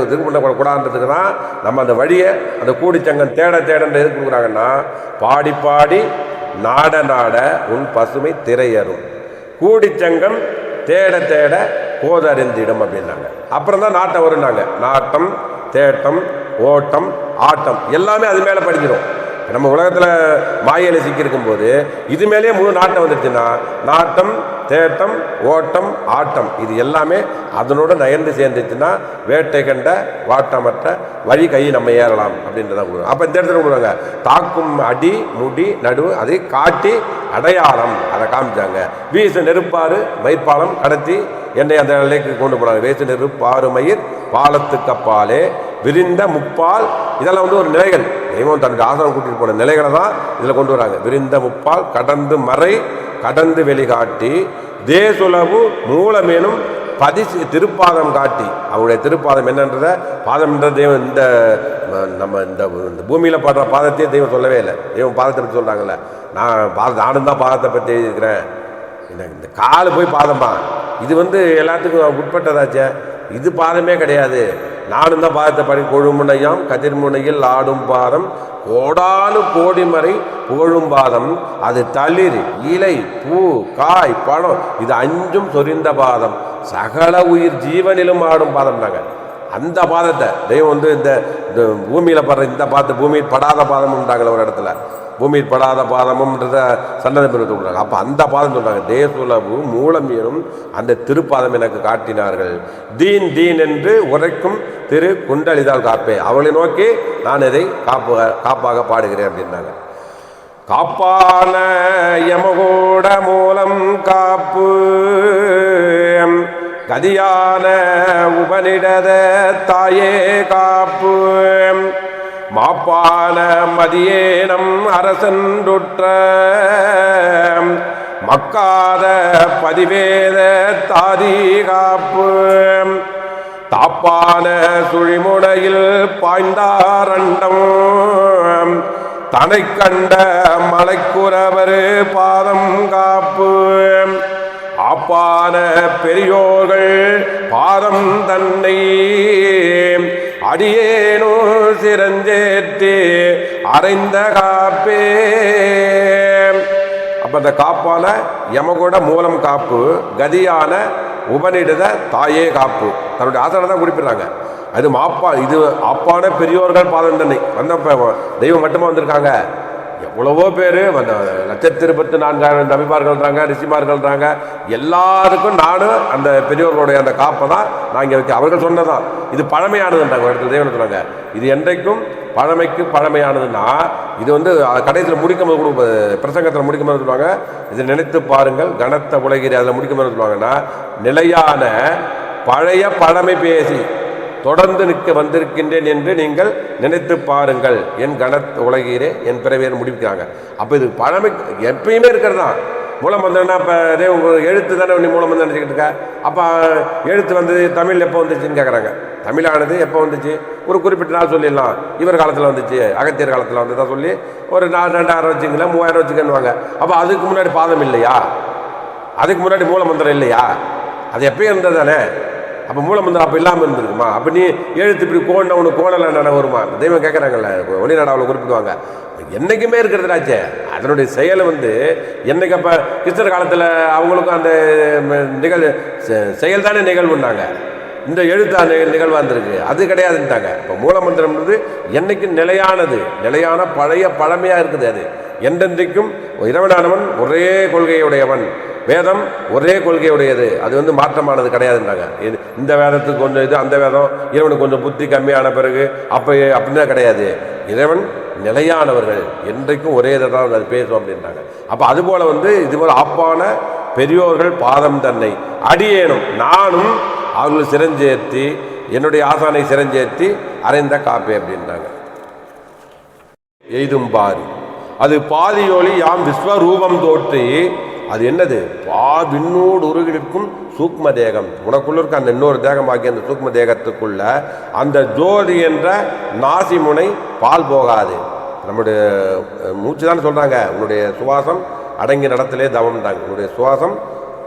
இது பண்ணக்கூடாதுன்றதுக்கு தான் நம்ம அந்த வழியை அந்த கூடிச்சங்கம் தேடன்ற எது கொடுக்குறாங்கன்னா, பாடி பாடி நாட நாட உன் பசுமை திரையறும் கூடிச்சங்கம் தேட தேட கோதறிந்திடும் அப்படின்னாங்க. அப்புறம் தான் நாட்டம் வரும்னாங்க. நாட்டம் தேட்டம் ஓட்டம் ஆட்டம் எல்லாமே அது மேலே படிக்கிறோம். நம்ம உலகத்தில் மாயையில் சிக்கியிருக்கும் போது இது மேலேயே முழு நாட்டம் வந்துடுச்சுன்னா நாட்டம் தேட்டம் ஓட்டம் ஆட்டம் இது எல்லாமே அதனோட நயந்து சேர்ந்துச்சுன்னா வேட்டை கண்ட வாட்டமற்ற வழி கை நம்ம ஏறலாம் அப்படின்றதான் கொடுக்குறோம். அப்போ இந்த இடத்துல கொடுக்குறாங்க தாக்கும் அடி முடி நடுவு அதை காட்டி அடையாளம் அதை காமிச்சாங்க. வீசு நெருப்பாறு மயிர்பாலம் கடத்தி என்னை அந்த நிலைக்கு கொண்டு போனாங்க. வீசு நெருப்பாறு மயிர் பாலத்துக்கு அப்பாலே விரிந்த முப்பால் இதெல்லாம் ஒரு நிலைகள். தெய்வம் தனக்கு ஆசனம் கூட்டிட்டு போன நிலைகளை தான் இதில் கொண்டு வராங்க. விரிந்த முப்பால் கடந்து மறை கடந்து வெளிகாட்டி தேசுலவு மூலமேனும் திருப்பாதம் காட்டி அவருடைய திருப்பாதம் என்னன்றத பாதம்ன்ற தெய்வம் இந்த நம்ம இந்த பூமியில் பாடுற பாதத்தையே தெய்வம் சொல்லவே இல்லை. தெய்வம் பாதத்தை பற்றி சொல்கிறாங்கல்ல, நானும் தான் பாதத்தை பற்றி எழுதியிருக்கிறேன். இந்த காலு போய் பாதமா இது எல்லாத்துக்கும் உட்பட்டதாச்சே. இது பாதமே கிடையாது. நானும் தான் பாதத்தை படி கொழுமுனையாம் கதிர்முனையில் ஆடும் பாதம் கோடானு கோடிமறை புகழும் பாதம் அது தளிர் இலை பூ காய் பழம் இது 5ம் சொரிந்த பாதம் சகல உயிர் ஜீவனிலும் ஆடும் பாதம் நாங்கள். அந்த பாதத்தை தெய்வம் இந்த பூமியில் படுற இந்த பாதத்தை பூமியில் படாத பாதம் உண்டாங்கல ஒரு இடத்துல பூமியில் படாத பாதமும்ன்றத சன்னதி பெருத்து கொடுக்குறாங்க. அப்போ அந்த பாதம் சொல்கிறாங்க. தேசுலபு மூலமீனும் அந்த திருப்பாதம் எனக்கு காட்டினார்கள். தீன் தீன் என்று உரைக்கும் திரு குண்டலிதால் காப்பே அவளை நோக்கி நான் இதை காப்பாக பாடுகிறேன் அப்படின்னாங்க. காப்பான யமகோட மூலம் காப்பு கதியான உபனிடத தாயே காப்பு மாப்பான மதியேனம் அரசன்றுற்ற மக்காத பதிவேத தாதி காப்பு தாப்பான சுழிமுனையில் பாய்ந்தாரண்டம் தனை கண்ட மலைக்குறவர் பாதம் காப்பு ஆப்பான பெரியோர்கள் பாதம் தன்னை அடியேனோ சிரஞ்சேற்றி அறைந்த காப்பே. அப்ப அந்த காப்பான யமகோட மூலம் காப்பு கதியான உபநிடத தாயே காப்பு தன்னுடைய ஆசனம் தான் குறிப்பிடுறாங்க. அது இது ஆப்பான பெரியோர்கள் பாதம் தன்னை வந்த தெய்வம் மட்டுமா வந்திருக்காங்க. எவ்வளவோ பேர் அந்த 1,24,000 நபிமார்கள்ன்றாங்க ரிஷிமார்கள்ன்றாங்க. எல்லாருக்கும் நானும் அந்த பெரியோர்களுடைய அந்த காப்பை தான் நான் இங்கே வைக்க அவர்கள் சொன்னதான். இது பழமையானதுன்றாங்க ஒரு இடத்துல தெய்வம் சொல்கிறாங்க. இது என்றைக்கும் பழமைக்கு பழமையானதுன்னா இது கடைசியில் முடிக்கும் போது பிரசங்கத்தில் முடிக்கும் போது சொல்லுவாங்க, இதை நினைத்து பாருங்கள் கனத்த உலகிரி அதில் முடிக்கும் போது சொல்லுவாங்கன்னா நிலையான பழைய பழமை பேசி தொடர்ந்து நிற்க வந்திருக்கின்றேன் என்று நீங்கள் நினைத்து பாருங்கள் என் கனத் உலகீரே என் பிறவியர் முடிக்கிறாங்க. அப்போ இது பழமை எப்பயுமே இருக்கிறது தான். மூலம் வந்தோன்னா இப்போ அதே உங்கள் எழுத்து தானே நீ மூலம் வந்து நினச்சிக்கிட்டு இருக்கா. அப்போ எழுத்து வந்தது தமிழ் எப்போ வந்துச்சுன்னு கேட்குறாங்க. தமிழானது எப்போ வந்துச்சு? ஒரு குறிப்பிட்ட நாள் சொல்லிடலாம். இவர் காலத்தில் வந்துச்சு, அகத்தியர் காலத்தில் வந்து தான் சொல்லி ஒரு 2,000 வச்சுங்களா 3,000 வச்சுக்கன்னுவாங்க. அப்போ அதுக்கு முன்னாடி பாதம் இல்லையா? அதுக்கு முன்னாடி மூலமந்திரம் இல்லையா? அது எப்பயும் இருந்தது தானே. அப்போ மூலமந்திரம் அப்போ இல்லாமல் இருந்திருக்குமா? அப்போ நீ எழுத்து இப்படி கோண ஒன்று கோணலை நட வருமா? தெய்வம் கேட்குறாங்கல்ல, ஒளிநடாவில் குறிப்பிடுவாங்க. என்றைக்குமே இருக்கிறதுனாச்சே. அதனுடைய செயலை என்னைக்கு அப்போ கிறிஸ்தர் காலத்தில் அவங்களுக்கும் அந்த செயல் தானே நிகழ்வுன்னாங்க. இந்த எழுத்து நிகழ்வாக இருந்திருக்கு, அது கிடையாதுன்ட்டாங்க. இப்போ மூலமந்திரம்ன்றது என்னைக்கும் நிலையானது, நிலையான பழைய பழமையாக இருக்குது. அது என்றென்றைக்கும் இறைவனானவன் ஒரே கொள்கையுடையவன், வேதம் ஒரே கொள்கையுடையது, அது மாற்றமானது கிடையாதுன்றாங்க. இந்த வேதத்துக்கு கொஞ்சம் இது, அந்த வேதம் இறைவனுக்கு கொஞ்சம் புத்தி கம்மியான பிறகு அப்படின்னா கிடையாது. இறைவன் நிலையானவர்கள், என்றைக்கும் ஒரே இதை தான் அது பேசும் அப்படின்றாங்க. அப்போ அதுபோல் இதுபோல் ஆப்பான பெரியோர்கள் பாதம் தன்னை அடியேனும் நானும் அவர்கள் சிரஞ்சேர்த்தி, என்னுடைய ஆசானை சிரஞ்சேர்த்தி அறைந்த காப்பே அப்படின்றாங்க. எய்தும்பாரி அது பாதியொலி யாம் விஸ்வரூபம் தோற்றி, அது என்னது? விண்ணோடு உருகிருக்கும் சூக்ம தேகம். உனக்குள்ள இருக்க அந்த இன்னொரு தேகம் ஆகிய அந்த சூக்ம தேகத்துக்குள்ள அந்த ஜோதி என்ற நாசி முனை பால் போகாது. நம்முடைய மூச்சு தானே சொல்கிறாங்க, உன்னுடைய சுவாசம் அடங்கி நடத்திலே தவம்ட்டாங்க. உன்னுடைய சுவாசம்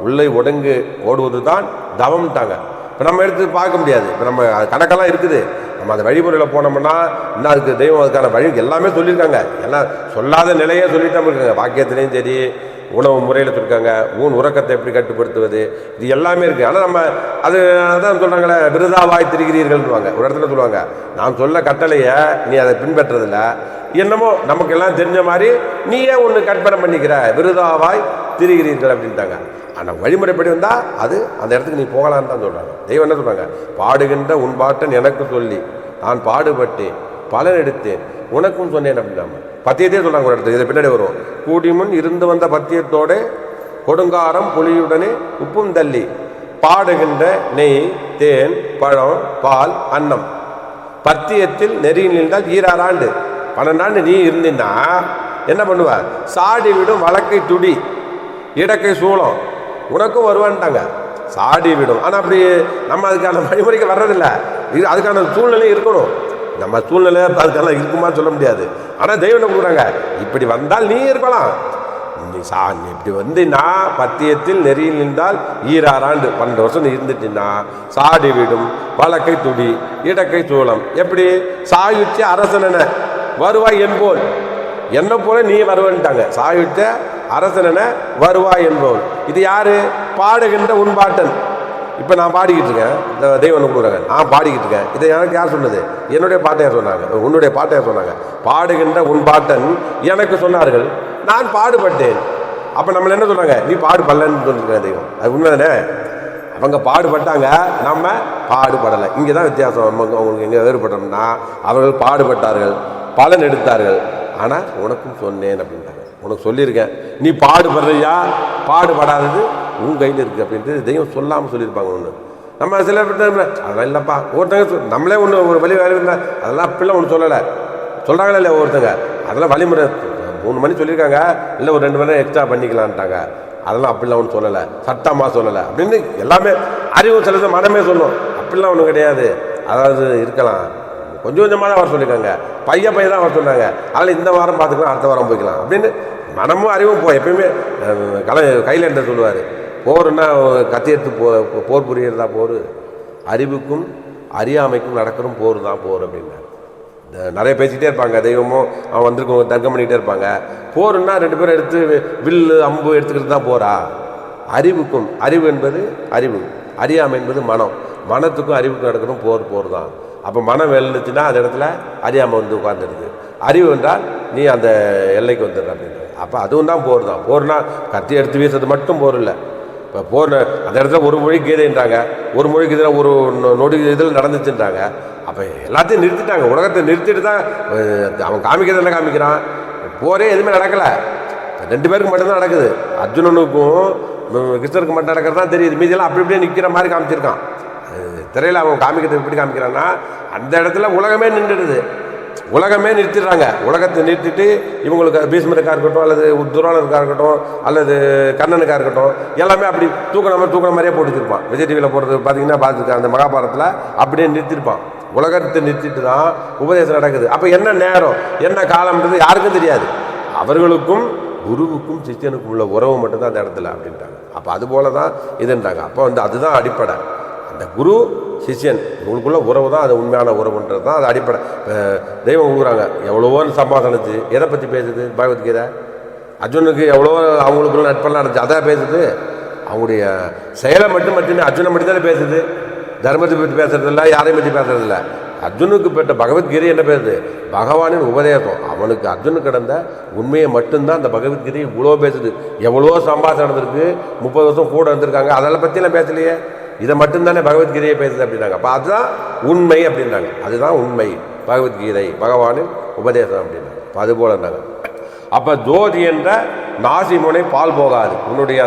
உள்ளே ஒடுங்கு ஓடுவது தான் தவம்ட்டாங்க. இப்போ நம்ம எடுத்து பார்க்க முடியாது. இப்போ நம்ம கணக்கெல்லாம் இருக்குது. நம்ம அந்த வழிமுறையில் போனோம்னா இன்னும் அதுக்கு தெய்வம் அதுக்கான வழி எல்லாமே சொல்லியிருக்காங்க. எல்லாம் சொல்லாத நிலையே சொல்லிட்டு இருக்காங்க. வாக்கியத்திலையும் சரி, உணவு முறையில் சொல்லியிருக்காங்க. உறக்கத்தை எப்படி கட்டுப்படுத்துவது, இது எல்லாமே இருக்குது. ஆனால் நம்ம அதான் சொல்கிறாங்களே, விருதாவாய் திரிகிறீர்கள்னுவாங்க. ஒரு இடத்துல சொல்லுவாங்க, நான் சொல்ல கட்டளையை நீ அதை பின்பற்றதில்ல, என்னமோ நமக்கெல்லாம் தெரிஞ்ச மாதிரி நீயே ஒன்று கற்பனை பண்ணிக்கிற, விருதாவாய் திரிகிறீர்கள் அப்படின்ட்டாங்க. ஆனால் வழிமுறைப்படி வந்தால் அது அந்த இடத்துக்கு நீ போகலான்னு தான் சொல்கிறாங்க. தெய்வம் என்ன சொல்கிறாங்க? பாடுகின்ற உன் பாட்டன் எனக்கு சொல்லி நான் பாடுபட்டேன் பலன் எடுத்தேன் உனக்கும் சொன்னேன் அப்படின்னாம பத்தியத்தையே சொல்கிறாங்க ஒரு இடத்துக்கு. இதை பின்னாடி வரும். கூடிமுன் இருந்து வந்த பத்தியத்தோட கொடுங்காரம் புலியுடனே உப்பும் தள்ளி பாடுகின்ற நெய் தேன் பழம் பால் அன்னம் பத்தியத்தில் நெறியில் நின்றால் 6 ஆண்டு 12 ஆண்டு நீ இருந்தீன்னா என்ன பண்ணுவ? சாடி விடும் வழக்கை துடி இடக்கை சூளம் உனக்கும் வருவான்ட்டாங்க. சாடி விடும். ஆனால் அப்படி நம்ம அதுக்கான வழிமுறைக்கு வர்றதில்லை. இது அதுக்கான சூழ்நிலை இருக்கணும். நம்ம சூழ்நிலை அதுக்கான இருக்குமான்னு சொல்ல முடியாது. ஆனால் தெய்வம் கொடுக்குறாங்க, இப்படி வந்தால் நீ இருக்கலாம். நீ இப்படி வந்தீங்கன்னா பத்தியத்தில் நெறியில் நின்றால் 6 ஆண்டு 12 வருஷம் நீ இருந்துட்டீங்கன்னா சாடி விடும் வழக்கை துடி இடக்கை சூளம். எப்படி? சாயுச்ச அரசனென வருவாய் என்போல், என்ன போல நீ வருவன்ட்டாங்க. சாயுச்ச அரசனென வருவாய் என்போல். இது யாரு? பாடுகின்ற உன் பாட்டன். இப்போ நான் பாடிக்கிட்டு இருக்கேன், இந்த தெய்வம் கொடுக்குறாங்க, நான் பாடிக்கிட்டு இருக்கேன். இதை எனக்கு யார் சொன்னது? என்னுடைய பாட்டையார் சொன்னாங்க, உன்னுடைய பாட்டையார் சொன்னாங்க. பாடுகின்ற உன் பாட்டன் எனக்கு சொன்னார்கள், நான் பாடுபட்டேன். அப்போ நம்மளை என்ன சொன்னாங்க? நீ பாடுபடலன்னு சொல்லியிருக்க தெய்வம். அது உண்மை தானே? அவங்க பாடுபட்டாங்க, நம்ம பாடுபடலை. இங்கே தான் வித்தியாசம். அவங்களுக்கு எங்கே வேறுபட்டோம்னா, அவர்கள் பாடுபட்டார்கள் பலன் எடுத்தார்கள், ஆனால் உனக்கும் சொன்னேன் அப்படின்ட்டாங்க. உனக்கு சொல்லியிருக்கேன், நீ பாடுபடுறியா பாடுபடாதது உன் கையில் இருக்குது அப்படின்ட்டு தெய்வம் சொல்லாமல் சொல்லியிருப்பாங்க. ஒன்று நம்ம சில பேர் அதெல்லாம் இல்லைப்பா, ஒருத்தங்க நம்மளே ஒன்று ஒரு வழி வேலை இல்லை, அதெல்லாம் அப்படிலாம் ஒன்று சொல்லலை சொல்கிறாங்களே இல்லையா ஒருத்தங்க. அதெல்லாம் வழிமுறை 3 மணி சொல்லியிருக்காங்க, இல்லை ஒரு 2 மணி நேரம் எக்ஸ்ட்ரா பண்ணிக்கலான்ட்டாங்க. அதெல்லாம் அப்படிலாம் ஒன்றும் சொல்லலை, சட்டமாக சொல்லலை அப்படின்னு எல்லாமே அறிவு சிலது மனமே சொல்லும். அப்படிலாம் ஒன்றும் கிடையாது. அதாவது இருக்கலாம், கொஞ்சம் கொஞ்சமாக தான் வர சொல்லியிருக்காங்க. பையன் தான் வர சொன்னாங்க. அதில் இந்த வாரம் பார்த்துக்கலாம், அடுத்த வாரம் போய்க்கலாம் அப்படின்னு மனமும் அறிவும் எப்பயுமே கையில் என்ன சொல்லுவார்? போர்னா கத்தி எடுத்து போர் புரியறதா போர்? அறிவுக்கும் அறியாமைக்கும் நடக்கிற போர் தான் போர் அப்படின்னா நிறைய பேசிக்கிட்டே இருப்பாங்க. தெய்வமும் அவன் வந்திருக்கவங்க தர்க்கம் பண்ணிக்கிட்டே இருப்பாங்க. போர்னா 2 பேரும் எடுத்து வில்லு அம்பு எடுத்துக்கிட்டு தான் போரா? அறிவுக்கும், அறிவு என்பது அறிவு, அறியாமை என்பது மனம், மனத்துக்கும் அறிவுக்கும் நடக்கணும் போர் தான். அப்போ மனம் வெல்லுச்சுன்னா அந்த இடத்துல அறியாமல் உட்கார்ந்துடுது. அறிவு என்றால் நீ அந்த எல்லைக்கு வந்துடுற அப்படின்றது. அப்போ அதுவும் தான் போர் தான். போர்னா கத்தி எடுத்து வீசுறது மட்டும் போர் இல்லை. இப்போ போர் அந்த இடத்துல ஒரு மொழி கீதைன்றாங்க, ஒரு மொழி கீதை ஒரு நொடி இதில் நடந்துச்சுன்றாங்க. அப்போ எல்லாத்தையும் நிறுத்திட்டாங்க, உலகத்தை நிறுத்திட்டு தான் அவன் காமிக்கிறது என்ன காமிக்கிறான்? போரே எதுவுமே நடக்கலை, 2 பேருக்கு மட்டும்தான் நடக்குது. அர்ஜுனனுக்கும் கிருஷ்ணருக்கு மட்டும் நடக்கிறது தான் தெரியுது. மீதியெல்லாம் அப்படி இப்படியே நிற்கிற மாதிரி காமிச்சிருக்கான் திரையில். அவன் காமிக்கிறது எப்படி காமிக்கிறான்னா, அந்த இடத்துல உலகமே நின்றுடுது, உலகமே நிறுத்திடுறாங்க. உலகத்தை நிறுத்திட்டு இவங்களுக்கு பீஷ்மருக்காக இருக்கட்டும், அல்லது துரோணருக்காக இருக்கட்டும், அல்லது கண்ணனுக்காக இருக்கட்டும், எல்லாமே அப்படி தூக்கின மாதிரியே போட்டுச்சிருப்பான். விஜய் டிவியில் போடுறது பார்த்தீங்கன்னா பார்த்துருக்கேன். அந்த மகாபாரத்தில் அப்படியே நிறுத்திருப்பான். உலகத்தை நிறுத்திட்டு தான் உபதேசம் நடக்குது. அப்போ என்ன நேரம் என்ன காலம்ன்றது யாருக்கும் தெரியாது. அவர்களுக்கும் குருவுக்கும் சிஷ்யனுக்கும் உள்ள உறவு மட்டும்தான் அந்த இடத்துல அப்படின்ட்டாங்க. அப்போ அதுபோல தான் இதுன்றாங்க. அப்போ அதுதான் அடிப்படை. அந்த குரு சிஷ்யன், உங்களுக்குள்ள உறவு தான் அது உண்மையான உறவுன்றது தான் அது அடிப்படை. தெய்வம் கொடுக்குறாங்க. எவ்வளவோ சம்பாதனைச்சு எதை பற்றி பேசுது பகவத்கீதை? அர்ஜுனுக்கு எவ்வளோ அவங்களுக்குள்ள நட்பெல்லாம் நடந்துச்சு, அதான் பேசுது. அவங்களுடைய செயலை மட்டுமே அர்ஜுனை மட்டும் தானே பேசுது. தர்மத்தை பற்றி பேசுறதில்ல, யாரையும் பற்றி பேசுறதில்ல. அர்ஜுனுக்கு பெற்ற பகவத்கீதை என்ன பேசுது? பகவானின் உபதேசம். அவனுக்கு அர்ஜுனுக்கு கிடந்த உண்மையை மட்டும்தான் அந்த பகவத்கீதை இவ்வளோ பேசுது. எவ்வளோ சம்பாஷணம் நடந்திருக்கு, 30 வருஷம் கூட இருந்திருக்காங்க, அதெல்லாம் பற்றியெல்லாம் பேசலையே. இதை மட்டும்தானே பகவத்கீதையை பேசுது அப்படின்னாங்க. அப்போ அதுதான் உண்மை அப்படின்னாங்க. அதுதான் உண்மை பகவத்கீதை, பகவானின் உபதேசம் அப்படின்னாங்க. அப்போ அது போல இருந்தாங்க. அப்போ ஜோதி என்ற நாசி முனை பால் போகாது. உன்னுடைய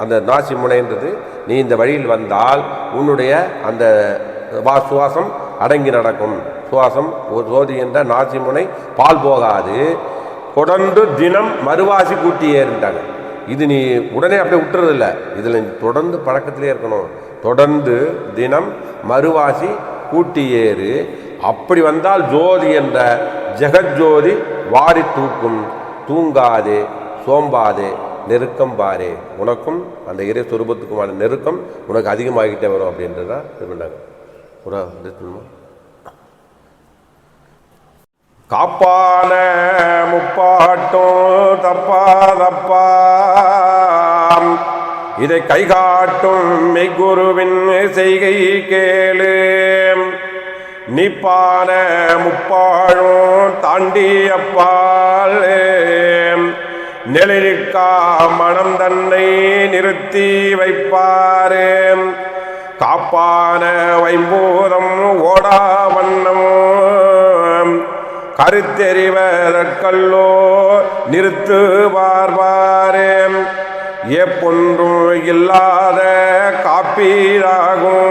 அந்த நாசி முனைன்றது நீ இந்த வழியில் வந்தால் உன்னுடைய அந்த சுவாசம் அடங்கி நடக்கும். சுவாசம் ஜோதி என்ற நாசி முனை பால் போகாது. தொடர்ந்து தினம் மறுவாசி கூட்டி ஏறிட்டாங்க. இது நீ உடனே அப்படியே விட்டுறதில்ல, இதில் நீ தொடர்ந்து பழக்கத்திலே இருக்கணும். தொடர்ந்து தினம் மறுவாசி கூட்டி ஏறு. அப்படி வந்தால் ஜோதி என்ற ஜெகஜோதி வாரி தூக்கும். தூங்காதே சோம்பாதே நெருக்கம் பாரே. உனக்கும் அந்த இறை சொரூபத்துக்குமான நெருக்கம் உனக்கு அதிகமாகிட்டே வரும் அப்படின்றது தான் இது பண்ணாங்க. காப்பான முப்பாட்டும் தப்பா இதை கைகாட்டும் மெய்குருவின் செய்கை கேளு. நிப்பான முப்பாழும் தாண்டி அப்பால் நிலைக்கா மனம் தன்னை நிறுத்தி வைப்பாரே. காப்பான வைம்பூதம் ஓடா வண்ணம் கருத்தெறிவதற்கல்லோ நிறுத்து பார்வாரே. எப்பொன்றும் இல்லாத காப்பீராகும்.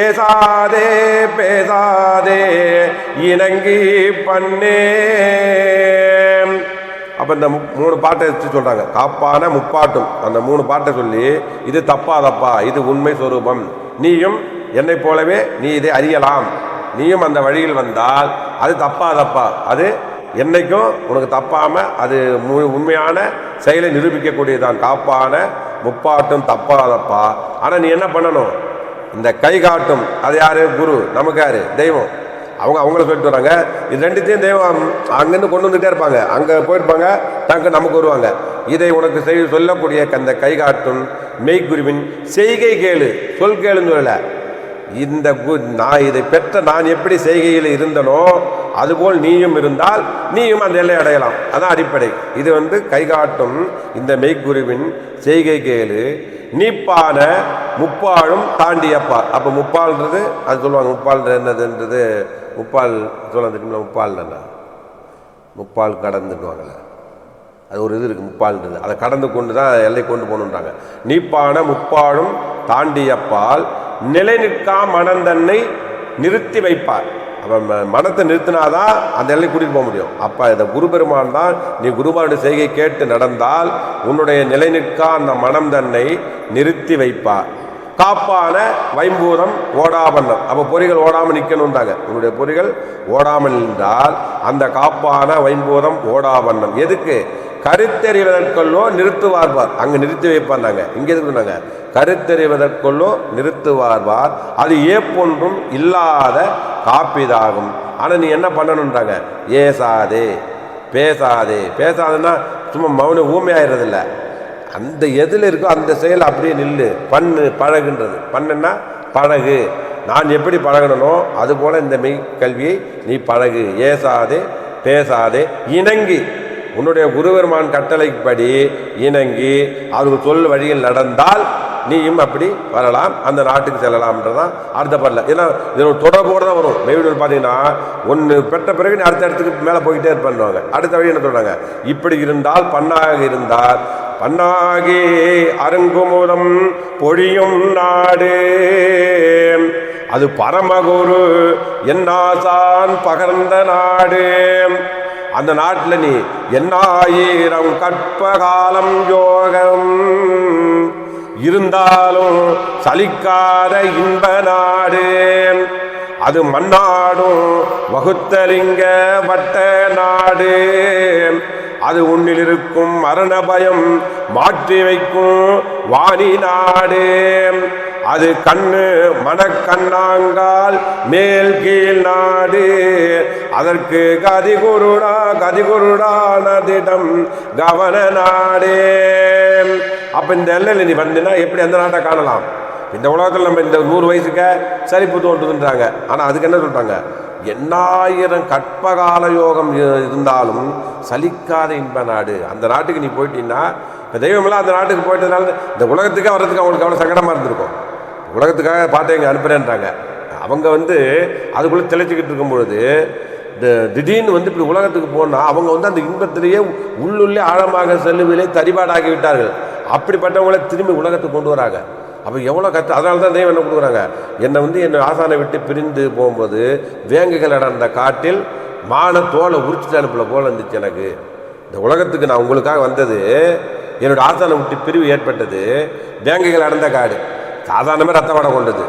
ஏசாதே பேசாதே இணங்கி பண்ணே. அப்போ இந்த 3 பாட்டை வச்சு சொல்கிறாங்க. காப்பான முப்பாட்டும் அந்த 3 பாட்டை சொல்லி இது தப்பா, இது உண்மை சொரூபம், நீயும் என்னை போலவே நீ இதை அறியலாம், நீயும் அந்த வழியில் வந்தால் அது தப்பா, அது என்னைக்கும் உனக்கு தப்பாமல் அது உண்மையான செயலை நிரூபிக்கக்கூடியதான். காப்பான முப்பாட்டும் தப்பா. ஆனால் நீ என்ன பண்ணணும்? இந்த கை காட்டும் அது யார்? குரு. நமக்கு யார்? தெய்வம். அவங்கள சொல்லிட்டு வராங்க. இது ரெண்டுத்தையும் தெய்வம் அங்கேருந்து கொண்டு வந்துகிட்டே இருப்பாங்க. அங்கே போயிருப்பாங்க, தங்க நமக்கு வருவாங்க. இதை உனக்கு சொல்லக்கூடிய அந்த கை காட்டும் மெய்குருவின் செய்கை கேளு. சொல் கேளுன்னு சொல்லலை. இந்த நான் இதை பெற்ற நான் எப்படி செய்கையில் இருந்தனோ அதுபோல் நீயும் இருந்தால் நீயும் அந்த எல்லை அடையலாம். அதான் அடிப்படை. இது கை காட்டும் இந்த மெய்குருவின் செய்கை கேளு. நீப்பான முப்பாழும் தாண்டியப்பால். அப்போ முப்பால்ன்றது அது சொல்லுவாங்க. முப்பால் என்னதுன்றது முப்பால் சொல்ல தெரியுங்களா? முப்பால் என்ன? முப்பால் கடந்துக்குவாங்கல்ல, அது ஒரு இது இருக்குது. முப்பால்ன்றது அதை கடந்து கொண்டு தான் எல்லை கொண்டு போகணுன்றாங்க. நீப்பான முப்பாழும் தாண்டியப்பால் நிலை நிற்கா மனந்தன்னை நிறுத்தி வைப்பார். அவன் மனத்தை நிறுத்தினாதான் அந்த எல்லை கூட்டிகிட்டு போக முடியும். அப்போ இந்த குருபெருமான் தான் நீ குருமானுடைய செய்கை கேட்டு நடந்தால் உன்னுடைய நிலை நிற்கா அந்த மனம் தன்னை நிறுத்தி வைப்பார். காப்பான வைம்பூதம் ஓடாமன்னம். அப்போ பொறிகள் ஓடாமல் நிற்கணுன்றாங்க. உன்னுடைய பொறிகள் ஓடாமல் நின்றால் அந்த காப்பான வைம்பூதம் ஓடாமன்னம் எதுக்கு? கருத்தெறிவதற்குள்ளோ நிறுத்துவார்வார். அங்கே நிறுத்தி வைப்பார்னாங்க. இங்கே எதுக்குனாங்க? கருத்தெறிவதற்குள்ளோ நிறுத்துவார்வார். அது ஏப்பொன்றும் இல்லாத காப்பிதாகும். ஆனால் நீ என்ன பண்ணணுன்றாங்க? ஏசாதே பேசாதே. பேசாதுன்னா சும்மா மௌன ஊமையாயிடுறதில்ல. அந்த எதில் இருக்கோ அந்த செயல் அப்படியே நில்லு. பண்ணு பழகுன்றது. பண்ணுன்னா பழகு. நான் எப்படி பழகணுனோ அதுபோல் இந்த மெய் கல்வியை நீ பழகு. ஏசாதே பேசாதே இணங்கி உன்னுடைய குருபெருமான் கட்டளைப்படி இணங்கி அவர்கள் சொல் வழியில் நடந்தால் நீயும் அப்படி வரலாம், அந்த நாட்டுக்கு செல்லலாம்ன்றதான் அடுத்த பரல. ஏன்னா இது தொடர்போடு தான் வரும். மெய்வீடு பார்த்தீங்கன்னா ஒன்று பெற்ற பிறகு நீ அடுத்த இடத்துக்கு மேலே போய்கிட்டே இருப்பாங்க. அடுத்த வழி என்ன சொல்கிறாங்க? இப்படி இருந்தால் பண்ணாக இருந்தால் பண்ணாகி அருங்குமுதம் பொழியும் நாடு அது பரமகுரு என்னாசான் பகர்ந்த நாடு. அந்த நாட்டில் நீ என்னாயிரம் கற்பகாலம் யோகம் இருந்தாலும் சலிக்காத இன்ப நாடு அது மண்ணாடும் வகுத்தலிங்க வட்ட நாடு. அது உன்னில் இருக்கும் மரண பயம் மாற்றி வைக்கும் வாணி நாடு. அது கண்ணு மனக்கண்ணாங்கால் மேல் கீழ் நாடு. அதற்கு கதிகுருடானதிடம் கவன நாடே. அப்ப இந்த எல்லையில் நீ வந்தீங்கன்னா எப்படி அந்த நாட்டை காணலாம்? இந்த உலகத்தில் நம்ம இந்த 100 வயசுக்கு சரிப்பு தோன்றுதுன்றாங்க. ஆனால் அதுக்கு என்ன சொல்றாங்க? 8000 கற்பகால யோகம் இருந்தாலும் சலிக்காத இன்ப நாடு. அந்த நாட்டுக்கு நீ போயிட்டீங்கன்னா, இப்போ தெய்வமெல்லாம் அந்த நாட்டுக்கு போயிட்டதுனால இந்த உலகத்துக்காக வர்றதுக்கு அவங்களுக்கு அவ்வளோ சங்கடமாக இருந்திருக்கும். உலகத்துக்காக பார்த்து எங்கே அனுப்புறேன்றாங்க. அவங்க அதுக்குள்ளே திளைச்சிக்கிட்டு இருக்கும் பொழுது திடீர்னு இப்படி உலகத்துக்கு போனால் அவங்க அந்த இன்பத்திலேயே உள்ளுள்ளே ஆழமாக செல்லுவிலே தரிபாடாகி விட்டார்கள். அப்படிப்பட்டவங்கள திரும்பி உலகத்துக்கு கொண்டு வராங்க. அப்போ எவ்வளோ கஷ்டம். அதனால தான் தெய்வம் என்ன கொடுக்குறாங்க? என்னை ஆசானை விட்டு பிரிந்து போகும்போது வேங்குகள் அடர்ந்த காட்டில் மான தோலை உரிச்சிட்டு அனுப்பல போல இருந்துச்சு எனக்கு. இந்த உலகத்துக்கு நான் உங்களுக்காக வந்தது, என்னோட ஆசானை விட்டு பிரிவு ஏற்பட்டது வேங்குகள் அடர்ந்த காடு. சாதாரணமே ரத்த வடை கொண்டது.